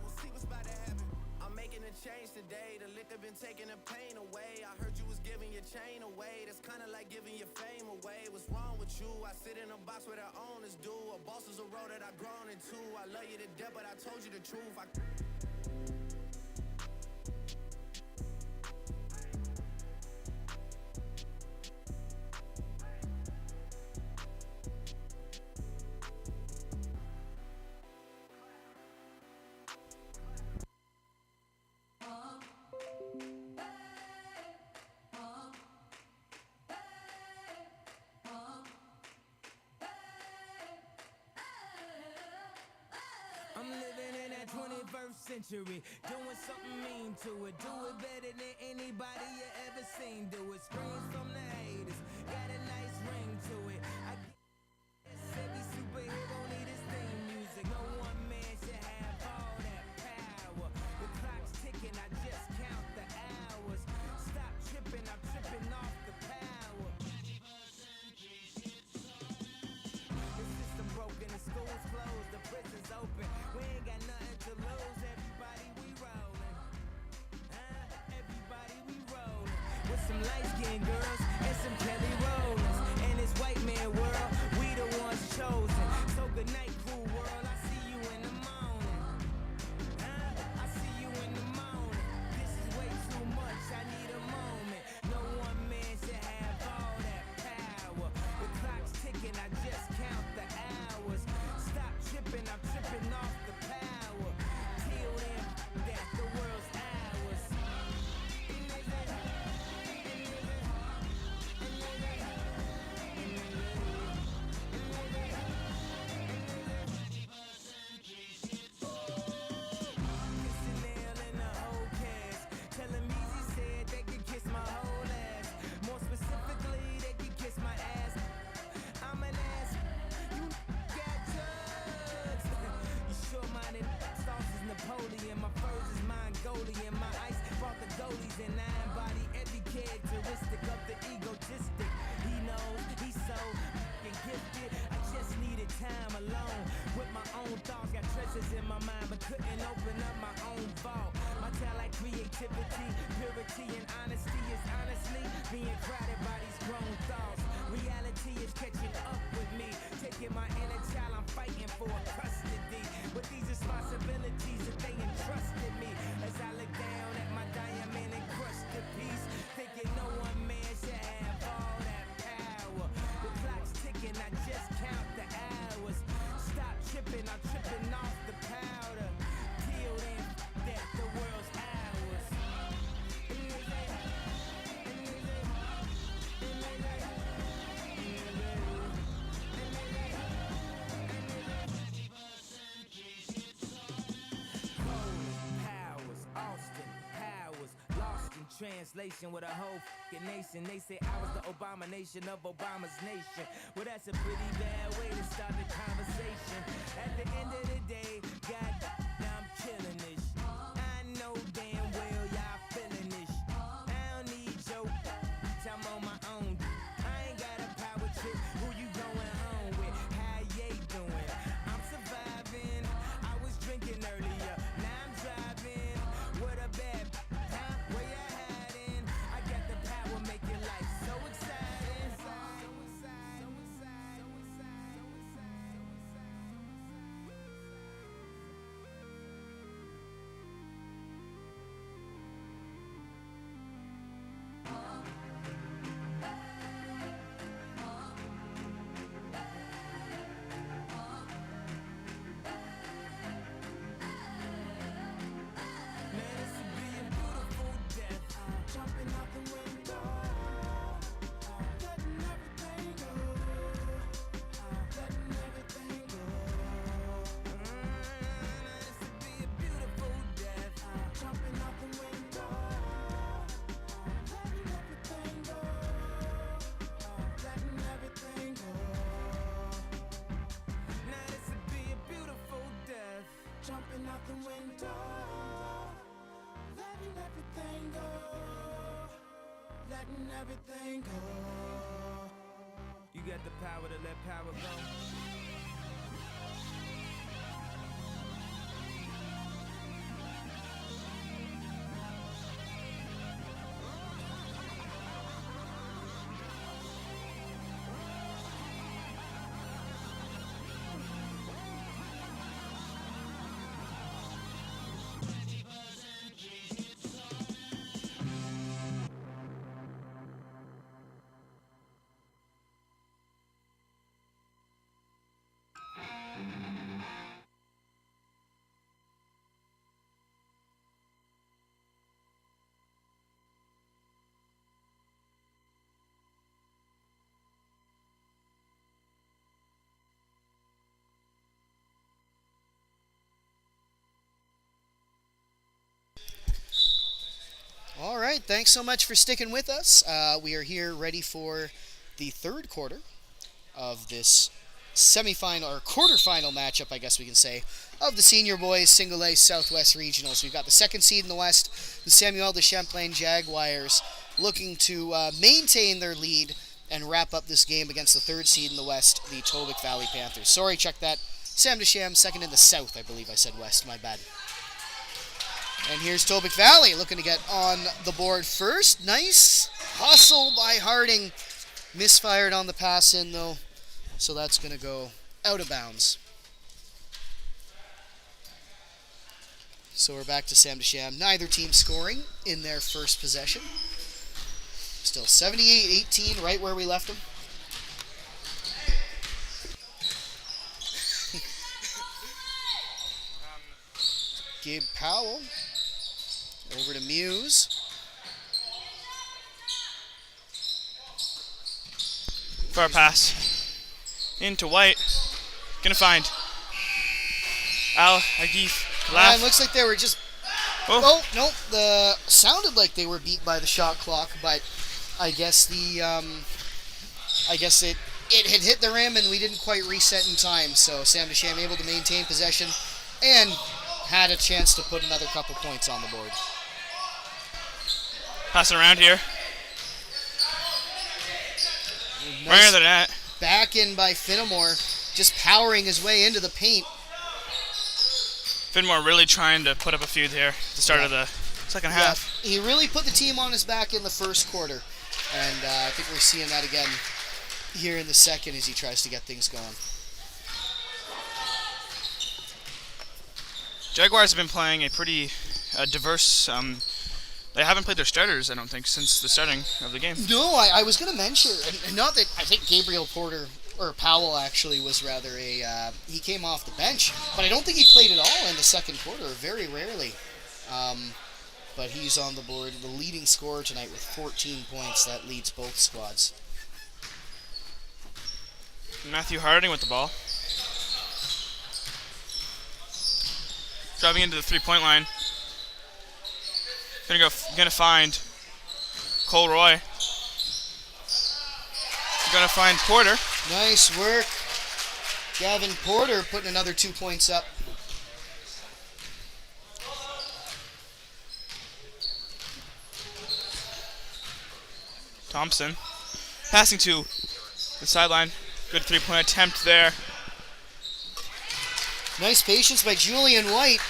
we'll see what's about to happen, I'm making a change today, the liquor been taking the pain away, I heard you was giving your chain away, that's kinda like giving your fame away, what's wrong with you? I sit in a box where the owners do. A boss is a role that I've grown into. I love you to death, but I told you the truth. I'm living in that 21st century, doing something mean to it. Do it better than anybody you ever seen do it. Screams from the haters, got a nice ring to it. I guess every superhero need his theme music. No one man should have all that power. The clock's ticking, I just count the hours. Stop tripping, I'm tripping off the power. The system broken, the school's closed, the prison's open. We ain't got nothing to lose. Everybody we rollin', everybody we rollin'. With some light-skinned girls and some Kelly Rollins. In this white man world, we the ones chosen. So good night, cool world. I see you in the morning. I see you in the morning. This is way too much. I need a moment. No one man should have all that power. The clock's ticking. I just count the hours. Stop tripping. I'm tripping off the power. Till then, that the world's ours. Kissing nail in the whole cast. Telling me he said they could kiss my whole ass. More specifically, they could kiss my ass. I'm an ass. You got drugs. You sure-minded sauce is Napoleon. My furs is Mongolian. My ice brought the goalies and I embody every characteristic of the egotistic. He knows he's so f***ing gifted. I just needed time alone with my own thoughts. Got treasures in my mind but couldn't open up my own vault. My talent, creativity, purity, and honesty is honestly being crowded by these grown thoughts. Reality is catching up with me. Taking my inner child, I'm fighting for custody. With these responsibilities that they entrusted me. As I look down at my diamond encrusted piece, thinking no one man should have all that power. The clock's ticking, I just count the hours. Stop tripping, I'm tripping off the powder. Till then, that the world's ours. Powers, Austin, Powers, lost in translation with a whole fucking nation. They say I was the abomination of Obama's nation. Well, that's a pretty bad way to start the conversation. At the end of the day, God, I'm killing this. I know damn well y'all feeling this. I don't need your I'm on my own. I ain't got a power trip. Who you going home with? How you doing? I'm surviving. I was drinking earlier. Now I'm driving. What a bad huh? Where you hiding? I got the power, make your life so exciting. Man, this would be a beautiful death. Jumping out the window, letting everything go, letting everything go. This would be a beautiful death. Jumping out the window, letting everything go, letting everything go. Now this would be a beautiful death. Jumping out the window, letting everything go, letting everything go. You got the power to let power go. thanks so much for sticking with us. We are here ready for the third quarter of this semifinal or quarterfinal matchup, I guess we can say, of the Senior Boys Single A Southwest Regionals. We've got the second seed in the West, the Samuel de Champlain Jaguars, looking to maintain their lead and wrap up this game against the third seed in the West, the Tobique Valley Panthers. Sorry, check that. Sam DeSham second in the South, I believe I said West, my bad. And here's Tobique Valley looking to get on the board first. Nice hustle by Harding. Misfired on the pass in though, so that's going to go out of bounds. So we're back to Sam DeSham. Neither team scoring in their first possession. Still 78-18, right where we left them. Gabe Powell over to Muse. Far pass into White. Gonna find Al Agif. It looks like they were just. Oh, nope. Sounded like they were beat by the shot clock, but I guess it had hit the rim and we didn't quite reset in time. So Sam DeSham able to maintain possession and had a chance to put another couple points on the board. passing around here. Nice Right under the net. back in by Finnemore, just powering his way into the paint. Finmore really trying to put up a feud here at the start of the second half. He really put the team on his back in the first quarter, and I think we're seeing that again here in the second as he tries to get things going. Jaguars have been playing a pretty diverse. They haven't played their starters, I don't think, since the starting of the game. No, I was going to mention, and not that I think Gabriel Porter, or Powell actually was rather he came off the bench, but I don't think he played at all in the second quarter, very rarely. But he's on the board, the leading scorer tonight with 14 points. That leads both squads. Matthew Harding with the ball. Driving into the three-point line. Gonna find Cole Roy. Gonna find Porter. Nice work. Gavin Porter putting another 2 points up. Thompson. Passing to the sideline. Good three-point attempt there. Nice patience by Julian White.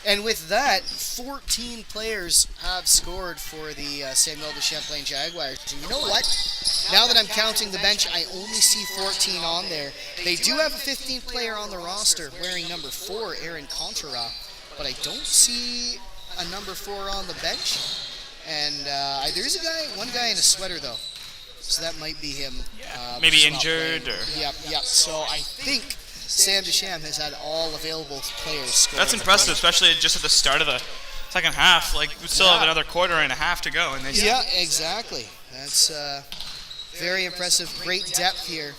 And with that, 14 players have scored for the Samuel de Champlain Jaguars. And you know what? Now that I'm counting the bench, I only see 14 on there. They do have a 15th player on the roster wearing number 4, Aaron Contra, but I don't see a number 4 on the bench. And there's one guy in a sweater though, so that might be him. Maybe injured or. Yep. So I think Sam DeSham has had all available players score. That's impressive, especially just at the start of the second half. Like, we still have another quarter and a half to go. And Exactly. That's very impressive. Great depth here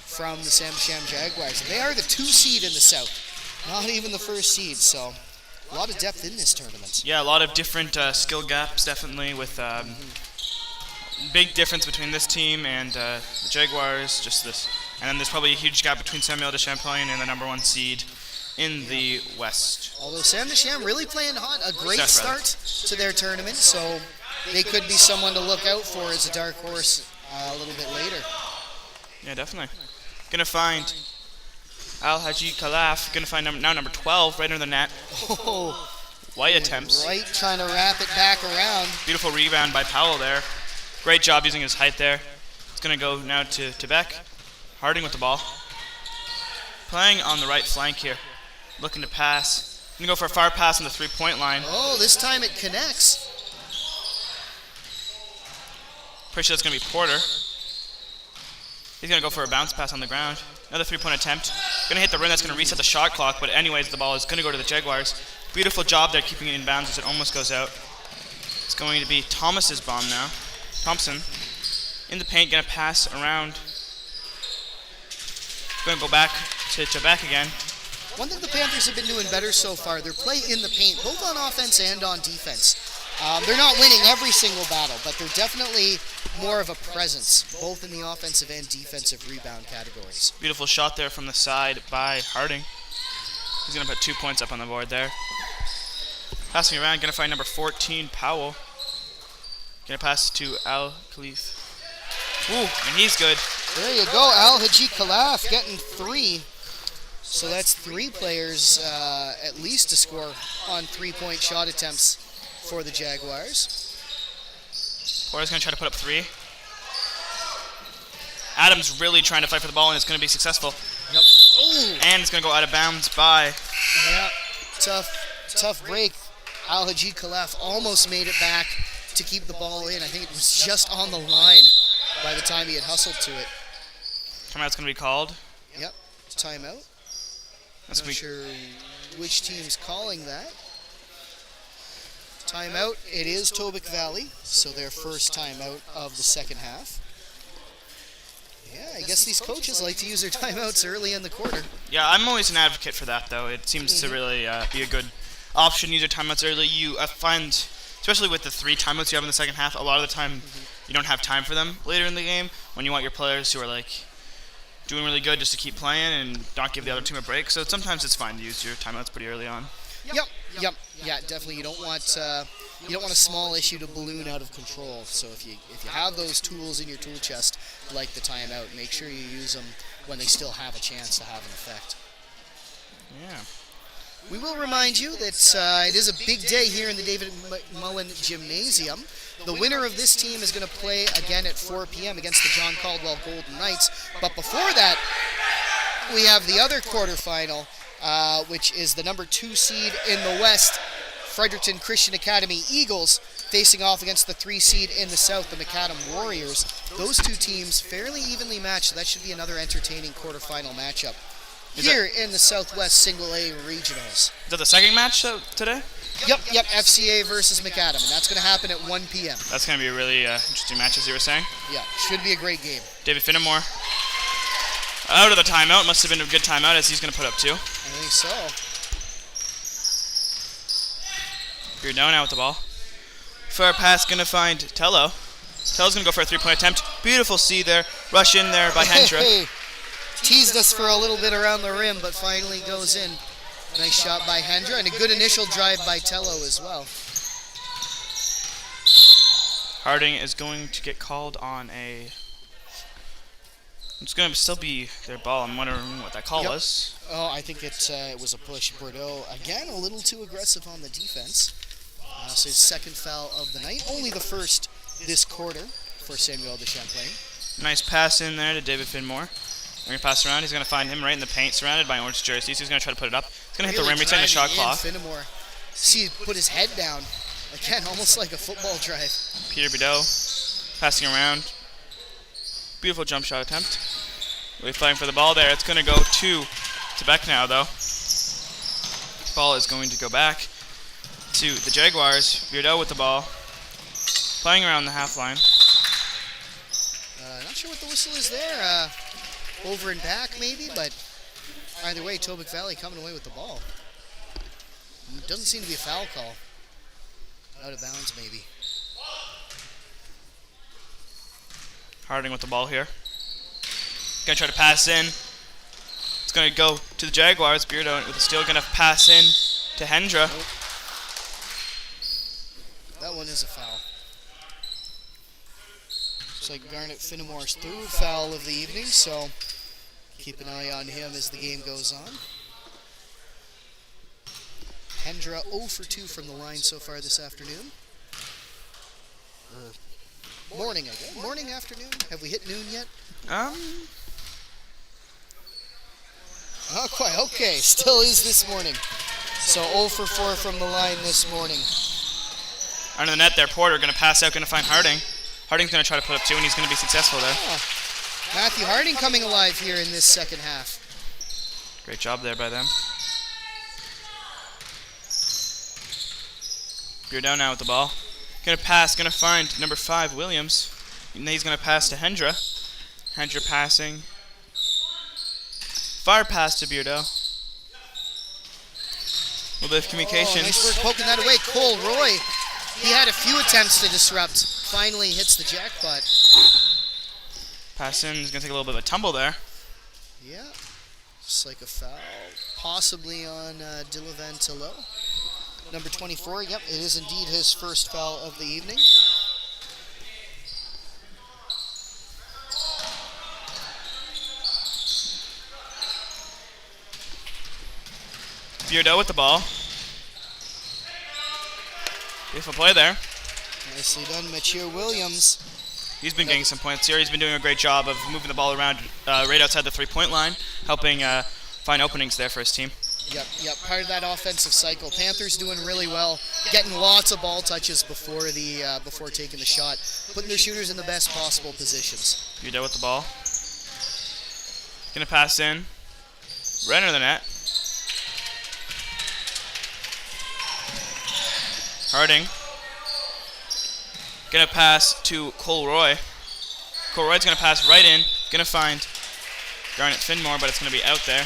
from the Sam DeSham Jaguars. They are the 2 seed in the South, not even the 1st seed, so a lot of depth in this tournament. Yeah, a lot of different skill gaps, definitely, with big difference between this team and the Jaguars. Just this. And then there's probably a huge gap between Samuel de Champlain and the number 1 seed in the West. Although Sam DeSham really playing hot, a great That's start to their tournament, so they could be someone to look out for as a dark horse a little bit later. Yeah, definitely. Gonna find Al Haji Khalaf. Gonna find number 12 right under the net. Oh, White attempts. Right, trying to wrap it back around. Beautiful rebound by Powell there. Great job using his height there. It's gonna go now to Tobique. Harding with the ball. Playing on the right flank here. Looking to pass. Gonna go for a far pass on the three-point line. Oh, this time it connects. Pretty sure that's gonna be Porter. He's gonna go for a bounce pass on the ground. Another three-point attempt. Gonna hit the rim, that's gonna reset the shot clock, but anyways, the ball is gonna go to the Jaguars. Beautiful job there keeping it in bounds as it almost goes out. It's going to be Thomas's bomb now. Thompson in the paint, gonna pass around. Going to go back to Tobique again. One thing the Panthers have been doing better so far, their play in the paint, both on offense and on defense. They're not winning every single battle, but they're definitely more of a presence, both in the offensive and defensive rebound categories. Beautiful shot there from the side by Harding. He's going to put 2 points up on the board there. Passing around, going to find number 14, Powell. Going to pass to Al Khalif. Ooh, and he's good. There you go, Al Haji Khalaf getting 3. So that's 3 players at least to score on 3-point shot attempts for the Jaguars. Porter's going to try to put up 3. Adams really trying to fight for the ball, and it's going to be successful. Yep. Ooh. And it's going to go out of bounds by... Yeah, tough break. Al Haji Khalaf almost made it back to keep the ball in. I think it was just on the line by the time he had hustled to it. Timeout's going to be called. Yep, timeout. That's Not sure which team's calling that. Timeout. It is Tobique Valley, so their first timeout of the second half. Yeah, I guess these coaches like to use their timeouts early in the quarter. Yeah, I'm always an advocate for that, though. It seems to really be a good option. Use your timeouts early. You find, especially with the 3 timeouts you have in the second half, a lot of the time you don't have time for them later in the game when you want your players who are like doing really good just to keep playing and not give the other team a break. So sometimes it's fine to use your timeouts pretty early on. Yep. Yeah, definitely. You don't want a small issue to balloon out of control. So if you have those tools in your tool chest, like the timeout, make sure you use them when they still have a chance to have an effect. Yeah. We will remind you that it is a big day here in the David Mullen Gymnasium. The winner of this team is going to play again at 4 p.m. against the John Caldwell Golden Knights. But before that, we have the other quarterfinal, which is the number 2 seed in the West, Fredericton Christian Academy Eagles, facing off against the 3 seed in the South, the Macadam Warriors. Those 2 teams fairly evenly matched, so that should be another entertaining quarterfinal matchup here in the Southwest Single A Regionals. Is that the second match today? Yep, FCA versus Macadam, and that's going to happen at 1 p.m. That's going to be a really interesting match, as you were saying. Yeah, should be a great game. David Finnemore out of the timeout. Must have been a good timeout, as he's going to put up 2. I think so. You're down now with the ball. Far pass going to find Tello. Tello's going to go for a 3-point attempt. Beautiful C there. Rush in there by Hendra. Teased us for a little bit around the rim, but finally goes in. Nice shot by Hendra, and a good initial drive by Tello as well. Harding is going to get called on a... It's going to still be their ball. I'm wondering what that call was. Oh, I think it was a push. Bordeaux, again, a little too aggressive on the defense. So his second foul of the night. Only the first this quarter for Samuel de Champlain. Nice pass in there to David Finnemore. We're going to pass around. He's going to find him right in the paint, surrounded by orange jerseys. He's going to try to put it up. He's going to hit the rim, return the shot clock. Finnemore. See, put his head down. Again, almost like a football drive. Peter Bideau passing around. Beautiful jump shot attempt. Really fighting for the ball there. It's going to go to Tobique now, though. Ball is going to go back to the Jaguars. Bideau with the ball. Playing around the half line. Not sure what the whistle is there. Over and back, maybe, but either way, Tobique Valley coming away with the ball. It doesn't seem to be a foul call. Out of bounds, maybe. Harding with the ball here. Gonna try to pass in. It's gonna go to the Jaguars. Beardo with the steal, gonna pass in to Hendra. Nope. That one is a foul. Looks like Garnet Finnemore's 3rd foul of the evening, so keep an eye on him as the game goes on. Hendra 0 for 2 from the line so far this afternoon. Morning, I guess. Morning, afternoon? Have we hit noon yet? Not quite. Okay, still is this morning. So 0 for 4 from the line this morning. Under the net there, Porter gonna pass out, gonna find Harding. Harding's going to try to put up 2, and he's going to be successful there. Matthew Harding coming alive here in this second half. Great job there by them. You're down now with the ball. Going to pass, going to find number 5, Williams. And then he's going to pass to Hendra. Hendra passing. Fire pass to Beardo. A little bit of communication. Nice work poking that away. Cole Roy He had a few attempts to disrupt. Finally hits the jackpot. Pass in. He's going to take a little bit of a tumble there. Yeah. Just like a foul. Possibly on Dilavan Tilo. Number 24. Yep, it is indeed his first foul of the evening. Beardo with the ball. Beautiful play there. Nicely done, Mature Williams. He's been getting some points here. He's been doing a great job of moving the ball around right outside the three-point line, helping find openings there for his team. Yep. Part of that offensive cycle. Panthers doing really well, getting lots of ball touches before taking the shot, putting their shooters in the best possible positions. Beardo with the ball. Gonna pass in. Right under the net. Harding. Gonna pass to Colroy. Colroy's gonna pass right in. Gonna find Garnet Finmore, but it's gonna be out there.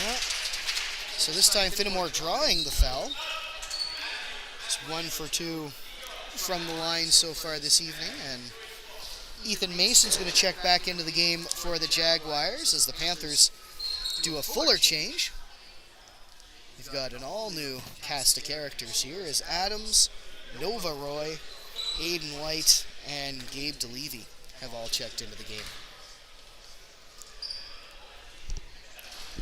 Yeah. So this time Finmore drawing the foul. It's 1 for 2 from the line so far this evening, and Ethan Mason's gonna check back into the game for the Jaguars as the Panthers do a fuller change. We've got an all-new cast of characters here as Adams, Nova Roy, Aiden White, and Gabe DeLevy have all checked into the game.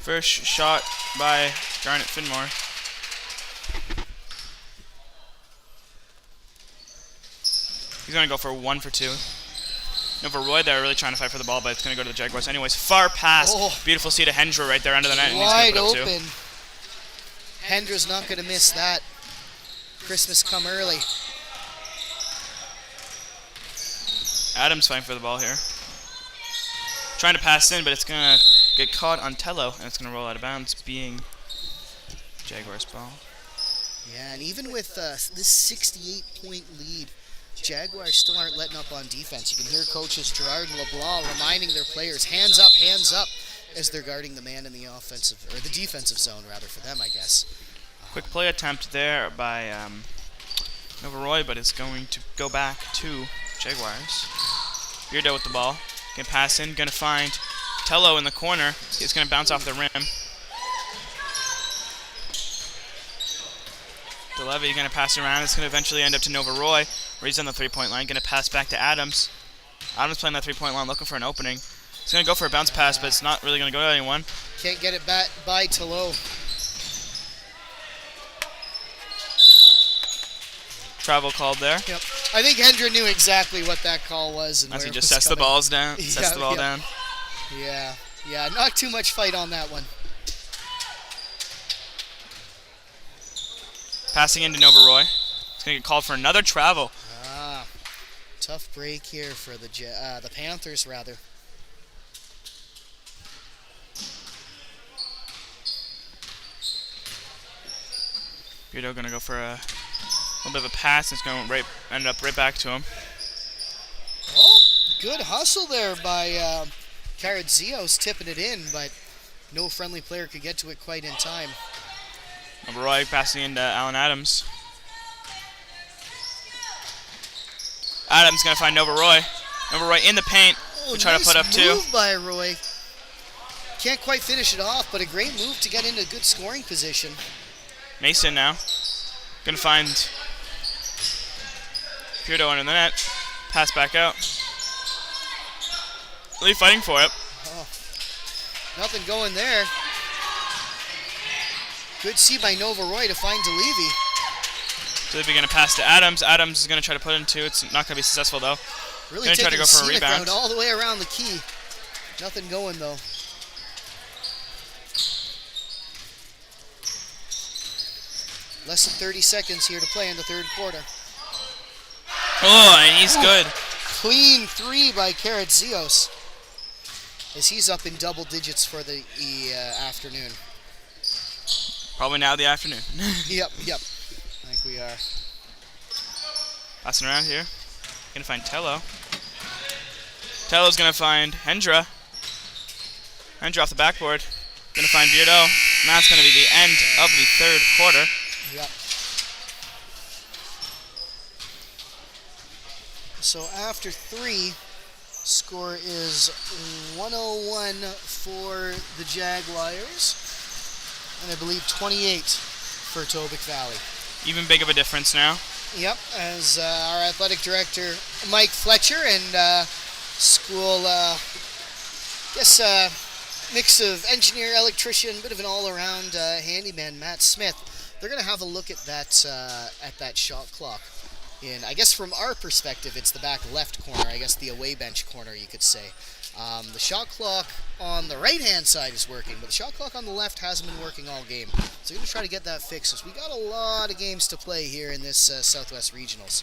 First shot by Garnet Finmore. He's going to go for 1 for 2. Nova Roy there really trying to fight for the ball, but it's going to go to the Jaguars anyways. Far pass. Oh. Beautiful see to Hendra right there under the net. And Wide he's gonna put up open. Hendra's not going to miss that. Christmas come early. Adams fighting for the ball here. Trying to pass in, but it's going to get caught on Tello, and it's going to roll out of bounds, being Jaguars ball. Yeah, and even with this 68-point lead, Jaguars still aren't letting up on defense. You can hear coaches Gerard and LeBlanc reminding their players, hands up, as they're guarding the man in the offensive, or the defensive zone, rather, for them, I guess. Quick play attempt there by Nova Roy, but it's going to go back to Jaguars. Beardo with the ball. Can pass in, going to find Tello in the corner. He's going to bounce off the rim. DeLevy going to pass around. It's going to eventually end up to Nova Roy, where he's on the three-point line. Going to pass back to Adams. Adams playing that three-point line, looking for an opening. He's going to go for a bounce pass, but it's not really going to go to anyone. Can't get it back by Tello. Travel called there. Yep. I think Hendra knew exactly what that call was. And As where he it just was sets the coming. balls down. Sets the ball down. Yeah, not too much fight on that one. Passing into Nova Roy. It's going to get called for another travel. Tough break here for the Panthers, rather. Beardo going to go for a little bit of a pass. It's going to end up right back to him. Oh, good hustle there by Karadzios tipping it in, but no friendly player could get to it quite in time. Nova Roy passing into Alan Adams. Adams going to find Nova Roy. Nova Roy in the paint. Oh, We try nice to put up two. move by Roy. Can't quite finish it off, but a great move to get into good scoring position. Mason now. Going to find Beardo under the net. Pass back out. Really fighting for it. Oh, nothing going there. Good see by Nova Roy to find DeLevy. DeLevy going to pass to Adams. Adams is going to try to put it in two. It's not going to be successful though. Really Gonna taking try to go the for a scenic rebound. route all the way around the key. Nothing going though. Less than 30 seconds here to play in the third quarter. Oh, and he's good. Clean three by Karadzios as he's up in double digits for the afternoon. Probably now the afternoon. Yep. I think we are. Passing around here. Going to find Tello. Tello's going to find Hendra. Hendra off the backboard. Going to find Beardo. And that's going to be the end of the third quarter. Yep. So after 3, score is 101 for the Jaguars, and I believe 28 for Tobique Valley. Even big of a difference now. Yep, as our athletic director, Mike Fletcher, and school, mix of engineer, electrician, bit of an all-around handyman, Matt Smith. They're going to have a look at that shot clock. And I guess from our perspective, it's the back left corner, I guess the away bench corner, you could say. The shot clock on the right-hand side is working, but the shot clock on the left hasn't been working all game. So we're going to try to get that fixed, because we got a lot of games to play here in this Southwest Regionals.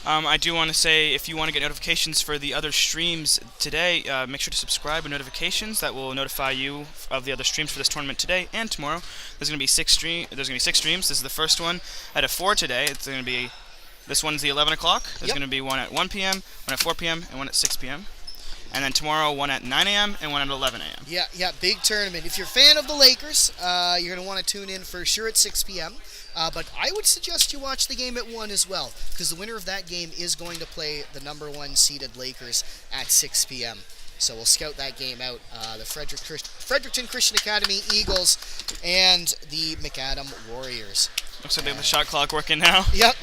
I do want to say, if you want to get notifications for the other streams today, make sure to subscribe with notifications. That will notify you of the other streams for this tournament today and tomorrow. There's going to be 6 streams. This is the first one out of 4 today. It's going to be, this one's the 11 o'clock. There's going to be one at 1 p.m., one at 4 p.m., and one at 6 p.m. And then tomorrow, one at 9 a.m. and one at 11 a.m. Yeah, big tournament. If you're a fan of the Lakers, you're going to want to tune in for sure at 6 p.m. But I would suggest you watch the game at 1 as well, because the winner of that game is going to play the number 1 seeded Lakers at 6 p.m. So we'll scout that game out. The Fredericton Christian Academy Eagles and the McAdam Warriors. Looks like they have the shot clock working now. Yep.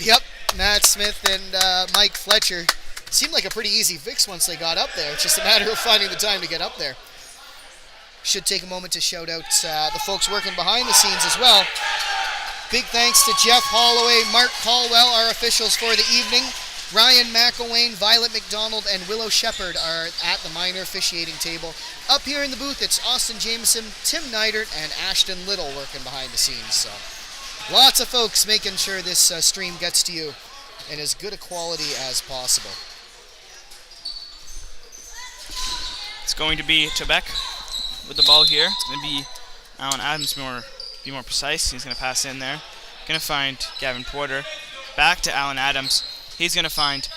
Matt Smith and Mike Fletcher. Seemed like a pretty easy fix once they got up there. It's just a matter of finding the time to get up there. Should take a moment to shout out the folks working behind the scenes as well. Big thanks to Jeff Holloway, Mark Caldwell, our officials for the evening. Ryan McElwain, Violet McDonald, and Willow Shepard are at the minor officiating table. Up here in the booth, it's Austin Jameson, Tim Neidert, and Ashton Little working behind the scenes. So lots of folks making sure this stream gets to you in as good a quality as possible. It's going to be Tobique with the ball here. It's going to be Alan Adams be more precise. He's going to pass in there. Going to find Gavin Porter. Back to Alan Adams. He's going to find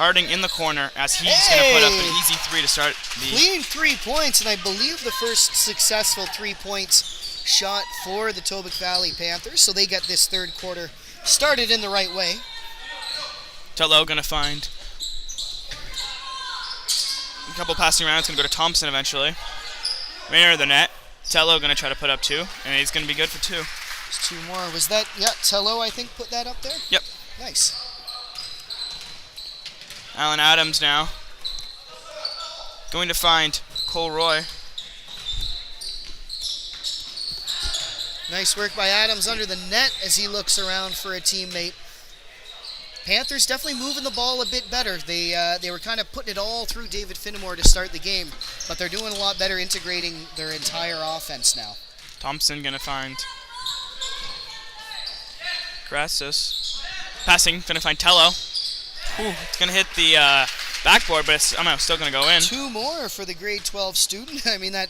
Harding in the corner as he's going to put up an easy 3 to start the... Clean 3 points, and I believe the first successful 3 points shot for the Tobique Valley Panthers, so they get this third quarter started in the right way. Tello going to find a couple passing around. It's going to go to Thompson eventually. Right near the net. Tello going to try to put up 2, and he's going to be good for 2. There's 2 more. Was that, Tello, I think, put that up there? Yep. Nice. Alan Adams now. Going to find Cole Roy. Nice work by Adams under the net as he looks around for a teammate. Panthers definitely moving the ball a bit better. They were kind of putting it all through David Finnemore to start the game, but they're doing a lot better integrating their entire offense now. Thompson going to find Grassus. Passing, going to find Tello. Ooh, it's going to hit the backboard, but it's somehow still going to go in. 2 more for the grade 12 student. I mean, that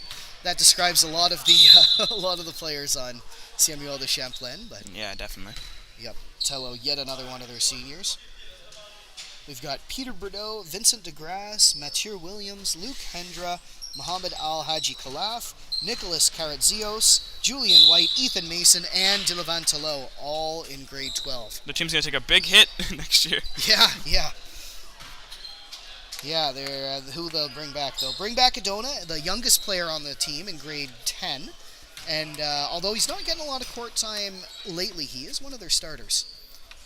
describes a lot of the players on Samuel de Champlain. But yeah, definitely. Yep, Tello, yet another one of their seniors. We've got Peter Bordeaux, Vincent DeGrasse, Mathieu Williams, Luke Hendra, Mohammed Al-Haji Khalaf, Nicholas Karatzios, Julian White, Ethan Mason, and Dilevan Tello, all in grade 12. The team's going to take a big hit next year. Yeah. Yeah, they're who they'll bring back. They'll bring back Adona, the youngest player on the team in grade 10. And although he's not getting a lot of court time lately, he is one of their starters.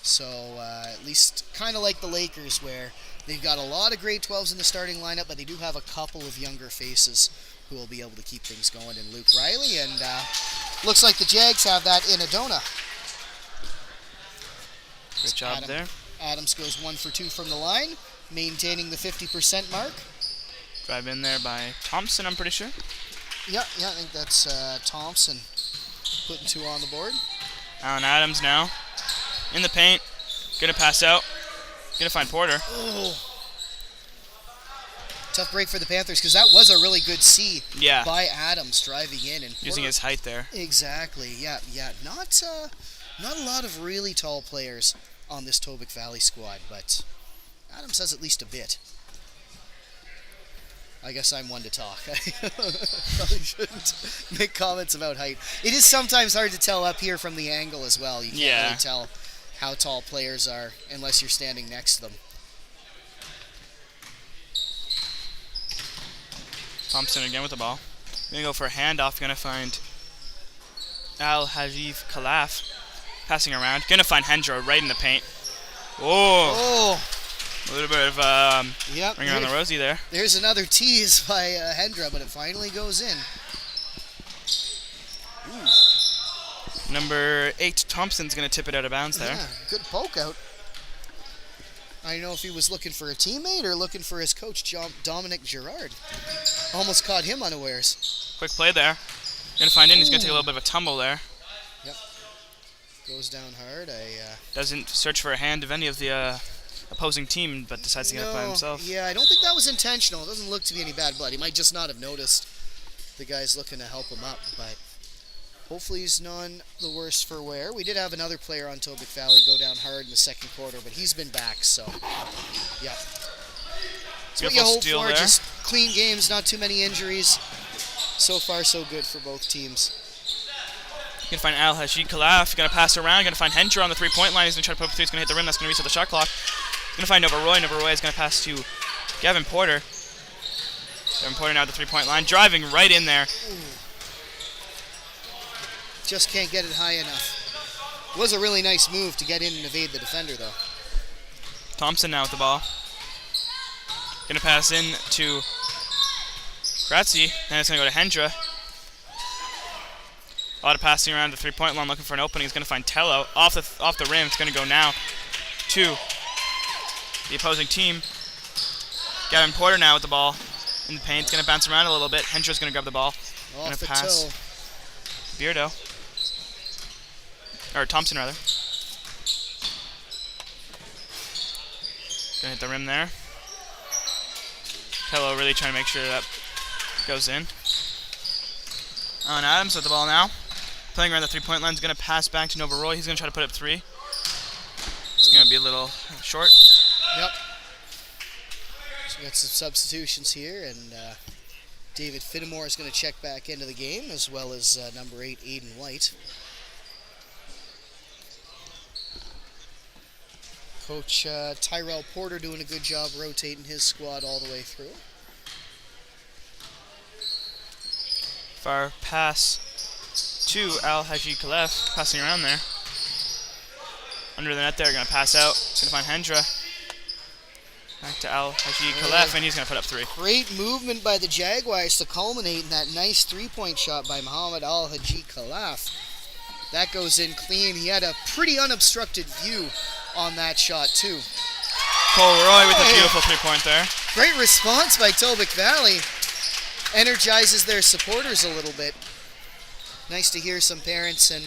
So at least kind of like the Lakers, where they've got a lot of grade 12s in the starting lineup, but they do have a couple of younger faces who will be able to keep things going in Luke Riley. And looks like the Jags have that in Adona. Good job there. Adams goes 1 for 2 from the line, maintaining the 50% mark. Drive in there by Thompson, I'm pretty sure. Yeah, I think that's Thompson putting 2 on the board. Alan Adams now in the paint. Gonna pass out. Gonna find Porter. Oh. Tough break for the Panthers, because that was a really good C by Adams driving in. And using his height there. Exactly, yeah. Not a lot of really tall players on this Tobique Valley squad, but Adams has at least a bit. I guess I'm one to talk. I probably shouldn't make comments about height. It is sometimes hard to tell up here from the angle as well. You can't really tell how tall players are unless you're standing next to them. Thompson again with the ball. Gonna go for a handoff. Gonna find Al Hajiv Khalaf. Passing around. Gonna find Hendra right in the paint. Oh! A little bit of Yep. ring around the rosy there. There's another tease by Hendra, but it finally goes in. Ooh. Number 8, Thompson's gonna tip it out of bounds there. Yeah, good poke out. I don't know if he was looking for a teammate or looking for his coach, Dominic Girard. Almost caught him unawares. Quick play there. Gonna find in. He's gonna take a little bit of a tumble there. Yep. Goes down hard. Doesn't search for a hand of any of the opposing team, but decides to get up by himself. Yeah, I don't think that was intentional. It doesn't look to be any bad blood. He might just not have noticed the guy's looking to help him up, but hopefully he's none the worse for wear. We did have another player on Tobique Valley go down hard in the second quarter, but he's been back, so yeah. That's what you hope for, there. just clean games, not too many injuries. So far, so good for both teams. Gonna find Al Hashid Khalaf. Gonna pass around. Gonna find Hendra on the three-point line. He's gonna try to put up 3. He's gonna hit the rim. That's gonna reset the shot clock. Gonna find Nova Roy. Nova Roy is gonna pass to Gavin Porter. Gavin Porter now at the 3-point line, driving right in there. Just can't get it high enough. It was a really nice move to get in and evade the defender, though. Thompson now with the ball. Gonna pass in to Kratzy. Then it's gonna go to Hendra. A lot of passing around the 3-point line, looking for an opening. He's gonna find Tello off the rim. It's gonna go now to the opposing team. Gavin Porter now with the ball in the paint. It's gonna bounce around a little bit. Hendra's gonna grab the ball. Off Gonna the pass. toe. Beardo. Or Thompson, rather. Gonna hit the rim there. Tello really trying to make sure that goes in. On Adams with the ball now. Playing around the 3-point line. He's gonna pass back to Nova Roy. He's gonna try to put up 3. It's gonna be a little short. Yep. So we got some substitutions here, and David Fittimore is going to check back into the game, as well as number 8, Aiden White. Coach Tyrell Porter doing a good job rotating his squad all the way through. Far pass to Al Haji Khalef, passing around there. Under the net there, gonna pass out. He's gonna find Hendra. Back to Al Haji Khalef, and he's gonna put up 3. Great movement by the Jaguars to culminate in that nice 3-point shot by Muhammad Al Haji Khalaf. That goes in clean. He had a pretty unobstructed view on that shot too. Cole Roy with a beautiful 3-point there. Great response by Tobique Valley. Energizes their supporters a little bit. Nice to hear some parents and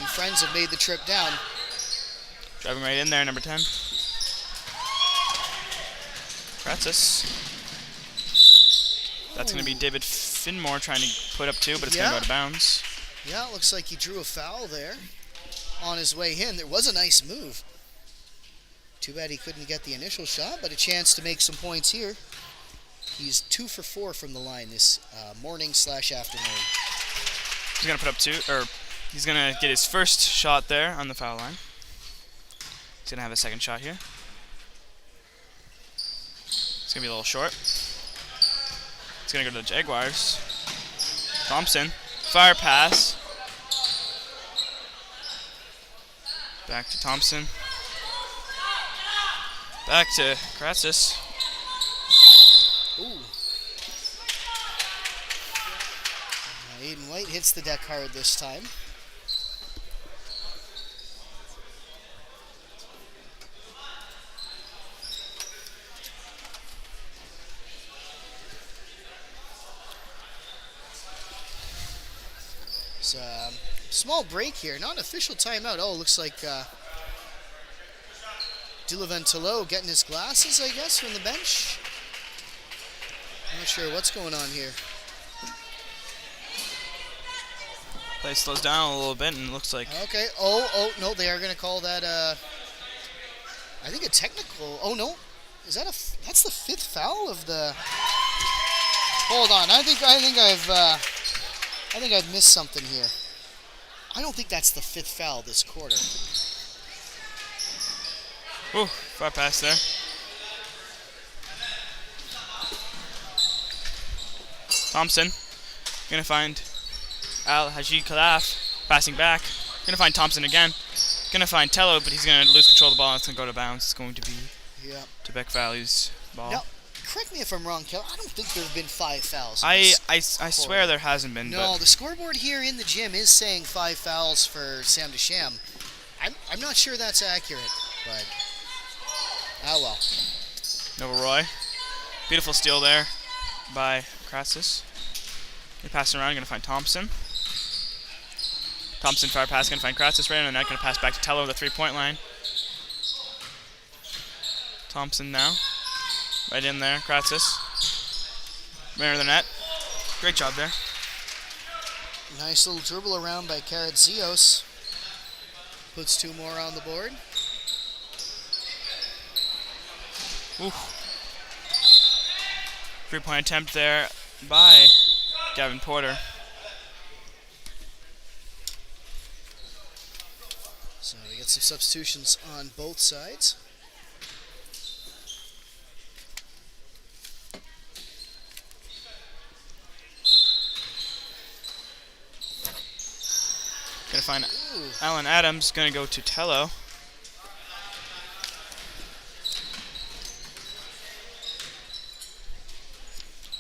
friends have made the trip down. Driving right in there, number 10. Francis. That's going to be David Finmore trying to put up 2, but it's going to go out of bounds. Yeah, it looks like he drew a foul there on his way in. There was a nice move. Too bad he couldn't get the initial shot, but a chance to make some points here. He's 2 for 4 from the line this morning/afternoon. He's going to put up 2, or he's going to get his first shot there on the foul line. He's going to have a second shot here. It's going to be a little short. It's going to go to the Jaguars. Thompson. Fire pass. Back to Thompson. Back to Kratsis. Ooh. Aiden White hits the deck hard this time. It's a small break here, not an official timeout. Oh, looks like Dulavan Tolo getting his glasses, I guess, from the bench. I'm not sure what's going on here. Play slows down a little bit and looks like... Okay. Oh, no, they are going to call that, I think a technical... Oh, no. Is that that's the 5th foul of the... Hold on. I think I've missed something here. I don't think that's the 5th foul this quarter. Ooh, far pass there. Thompson. Gonna find Al Haji Khalaf. Passing back. Gonna find Thompson again. Gonna find Tello, but he's gonna lose control of the ball and it's gonna go to bounds. It's going to be Tobique Valley's ball. Now, correct me if I'm wrong, Kel. I don't think there have been 5 fouls. I swear there hasn't been. No, but the scoreboard here in the gym is saying 5 fouls for Sam Deschamps. I'm not sure that's accurate, but oh well. Nova Roy. Beautiful steal there by Crassus. Gonna pass it around, gonna find Thompson. Thompson fire pass, gonna find Crassus right in the net, gonna pass back to Tello, the 3-point line. Thompson now. Right in there, Crassus. Right in the net. Great job there. Nice little dribble around by Karadzios. Puts 2 more on the board. Ooh. 3-point attempt there by Gavin Porter. So we get some substitutions on both sides. Gonna find Alan Adams, gonna go to Tello.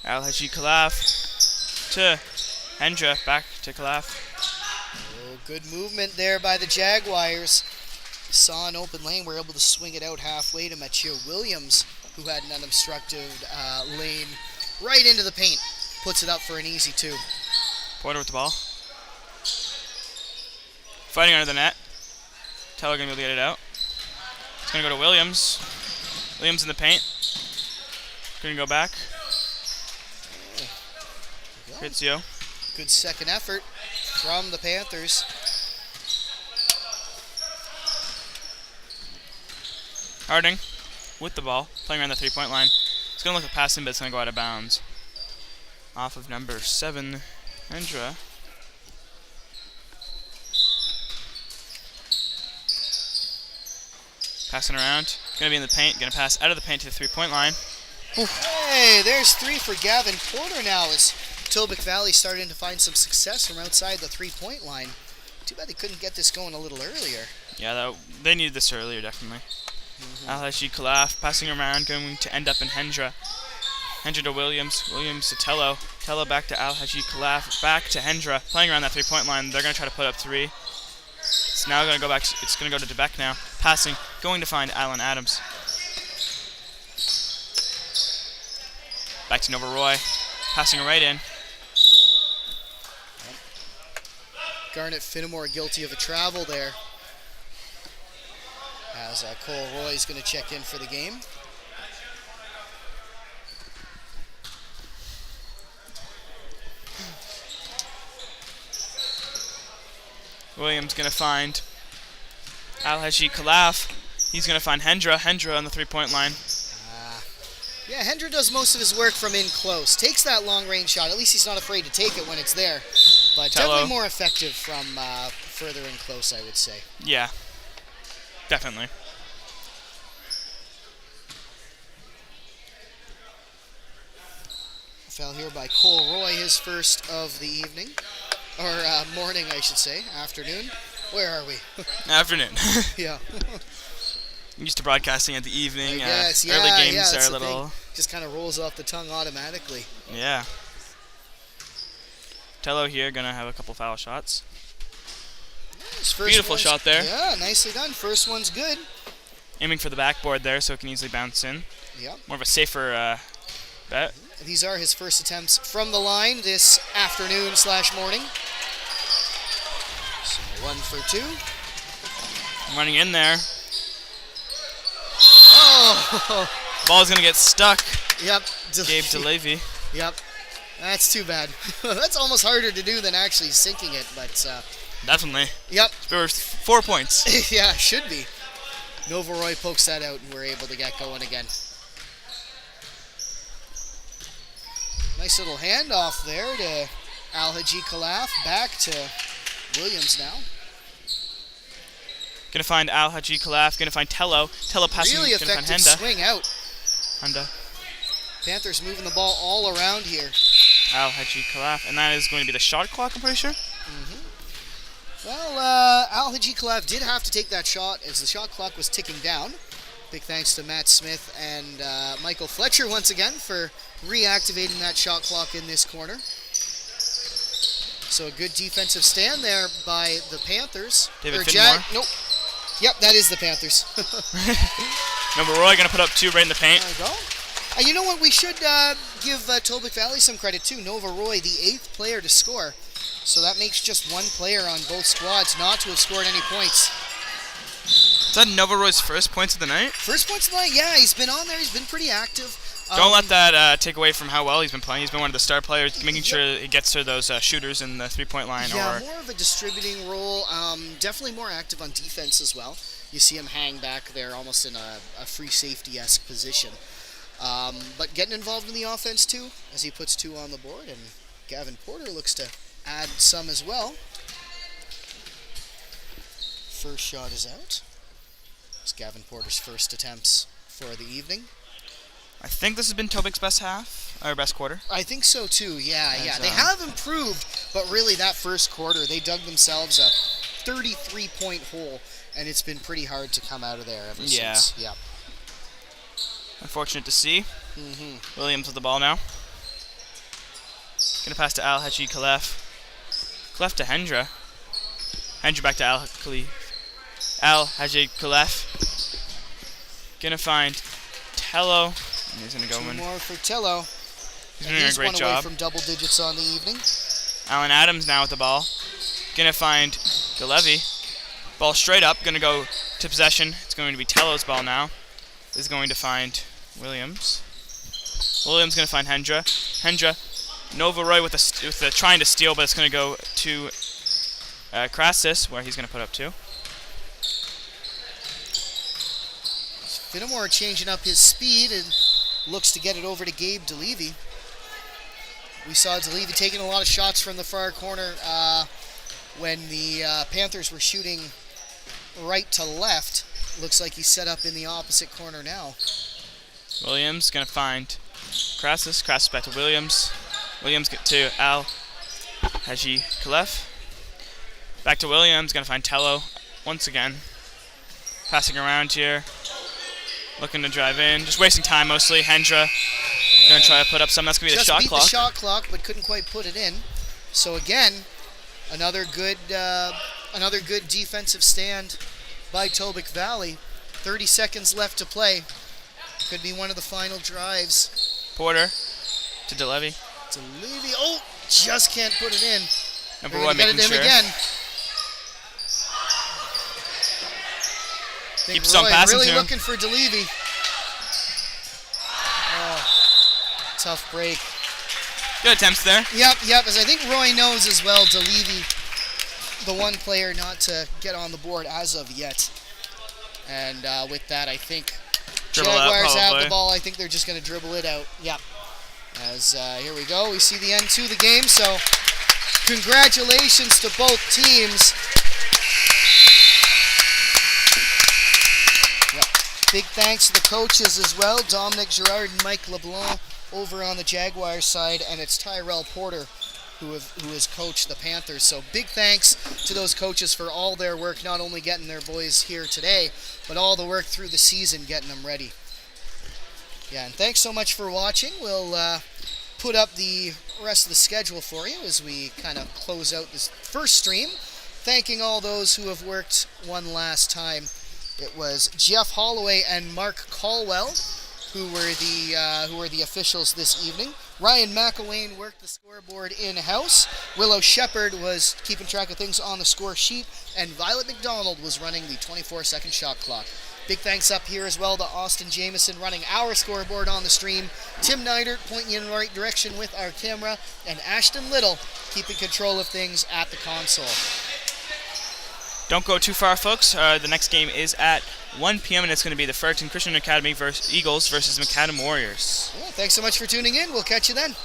Al Haji Khalaf to Hendra, back to Khalaf. Oh, good movement there by the Jaguars. Saw an open lane, were able to swing it out halfway to Mathieu Williams, who had an unobstructed lane right into the paint. Puts it up for an easy 2. Porter with the ball. Fighting under the net. Tello gonna be able to get it out. It's gonna go to Williams. Williams in the paint. Gonna go back. Frizio. Good second effort from the Panthers. Harding with the ball, playing around the 3-point line. It's gonna look like a passing, but it's gonna go out of bounds. Off of number 7, Hendra. Passing around, gonna be in the paint, gonna pass out of the paint to the 3-point line. Hey, there's 3 for Gavin Porter now as Tobique Valley starting to find some success from outside the 3-point line. Too bad they couldn't get this going a little earlier. Yeah, they needed this earlier, definitely. Al Haji Khalaf passing around, going to end up in Hendra. Hendra to Williams, Williams to Tello. Tello back to Al Haji Khalaf, back to Hendra, playing around that 3-point line. They're gonna try to put up 3. It's now gonna go back. It's gonna go to Tobique now. Passing, going to find Alan Adams. Back to Nova Roy, passing right in. Garnet Finnemore guilty of a travel there. As Cole Roy's going to check in for the game. Williams gonna find Al Haji Khalaf. He's gonna find Hendra. Hendra on the 3-point line. Yeah, Hendra does most of his work from in close. Takes that long range shot. At least he's not afraid to take it when it's there. But Tello. definitely more effective from further in close, I would say. Yeah, definitely. Foul here by Cole Roy, his first of the evening. Or morning, I should say. Afternoon. Where are we? Afternoon. Yeah. Used to broadcasting at the evening. Yes, early games that's are a the little. thing. Just kind of rolls off the tongue automatically. Yeah. Tello here gonna have a couple foul shots. His first Beautiful one's- shot there. Yeah, nicely done. First one's good. Aiming for the backboard there, so it can easily bounce in. Yep. More of a safer bet. These are his first attempts from the line this afternoon/morning. So 1 for 2. Running in there. Oh! Ball's gonna get stuck. Yep. Gabe DeLevy. Yep. That's too bad. That's almost harder to do than actually sinking it, but Definitely. yep. There were 4 points. Yeah, should be. Nova Roy pokes that out and we're able to get going again. Nice little handoff there to Al Haji Khalaf. Back to Williams now. Gonna find Al Haji Khalaf. Gonna find Tello. Tello passing. Really Gonna find effective Henda. swing out. Henda. Panthers moving the ball all around here. Al Haji Khalaf, and that is going to be the shot clock, I'm pretty sure. Well, Al Haji Khalaf did have to take that shot as the shot clock was ticking down. Big thanks to Matt Smith and Michael Fletcher once again for reactivating that shot clock in this corner. So a good defensive stand there by the Panthers. David Fenimore. Nope. Yep, that is the Panthers. Remember, Roy going to put up 2 right in the paint. There we go. You know what? We should give Tobique Valley some credit too. Nova Roy, the 8th player to score. So that makes just 1 player on both squads not to have scored any points. Is that Nova Roy's first points of the night? First points of the night, yeah. He's been on there. He's been pretty active. Don't let that take away from how well he's been playing. He's been one of the star players, making sure he gets to those shooters in the 3-point line. Yeah, more of a distributing role. Definitely more active on defense as well. You see him hang back there almost in a free safety-esque position. But getting involved in the offense too, as he puts 2 on the board, and Gavin Porter looks to add some as well. First shot is out. It's Gavin Porter's first attempts for the evening. I think this has been Tobique's best half, or best quarter. I think so too, yeah. They have improved, but really that first quarter, they dug themselves a 33-point hole, and it's been pretty hard to come out of there ever since. Yeah. Unfortunate to see. Williams with the ball now. Gonna pass to Al Haji Khalaf. Khalaf to Hendra. Hendra back to Al Haji Khalaf. Gonna find Tello. And he's gonna go 2 in. more for Tello. He's doing a great one away job. from double digits on the evening. Alan Adams now with the ball. Gonna find Galevi. Ball straight up. Gonna go to possession. It's going to be Tello's ball now. Is going to find Williams. Williams gonna find Hendra. Hendra. Nova Roy with the trying to steal, but it's gonna go to Krasis, where he's gonna put up 2. Fenimore changing up his speed and looks to get it over to Gabe DeLevy. We saw DeLevy taking a lot of shots from the far corner when the Panthers were shooting right to left. Looks like he's set up in the opposite corner now. Williams gonna find Krasis. Krasis back to Williams. Williams get to Al Haji Khalaf. Back to Williams. Gonna find Tello once again. Passing around here. Looking to drive in. Just wasting time mostly. Hendra gonna try to put up some. That's gonna be the shot clock. Just beat the shot clock, but couldn't quite put it in. So again, another good defensive stand by Tobique Valley. 30 seconds left to play. Could be one of the final drives. Porter to DeLevy. Oh, just can't put it in. Number 1 making sure. Again. Keeps on passing really to him. Looking for DeLevy. Oh, tough break. Good attempts there. Yep. As I think Roy knows as well, DeLevy, the one player not to get on the board as of yet. And with that, I think Jaguars have the ball. I think they're just going to dribble it out. Yep. As here we go. We see the end to the game. So congratulations to both teams. Big thanks to the coaches as well, Dominic Girard and Mike LeBlanc over on the Jaguars side, and it's Tyrell Porter who has coached the Panthers. So big thanks to those coaches for all their work, not only getting their boys here today, but all the work through the season getting them ready. Yeah, and thanks so much for watching. We'll put up the rest of the schedule for you as we kind of close out this first stream. Thanking all those who have worked one last time. It was Jeff Holloway and Mark Caldwell who were the officials this evening. Ryan McElwain worked the scoreboard in-house. Willow Shepard was keeping track of things on the score sheet, and Violet McDonald was running the 24-second shot clock. Big thanks up here as well to Austin Jameson running our scoreboard on the stream, Tim Neidert pointing you in the right direction with our camera, and Ashton Little keeping control of things at the console. Don't go too far, folks. The next game is at 1 p.m. and it's going to be the Fredericton Christian Academy Eagles versus Macadam Warriors. Yeah, thanks so much for tuning in. We'll catch you then.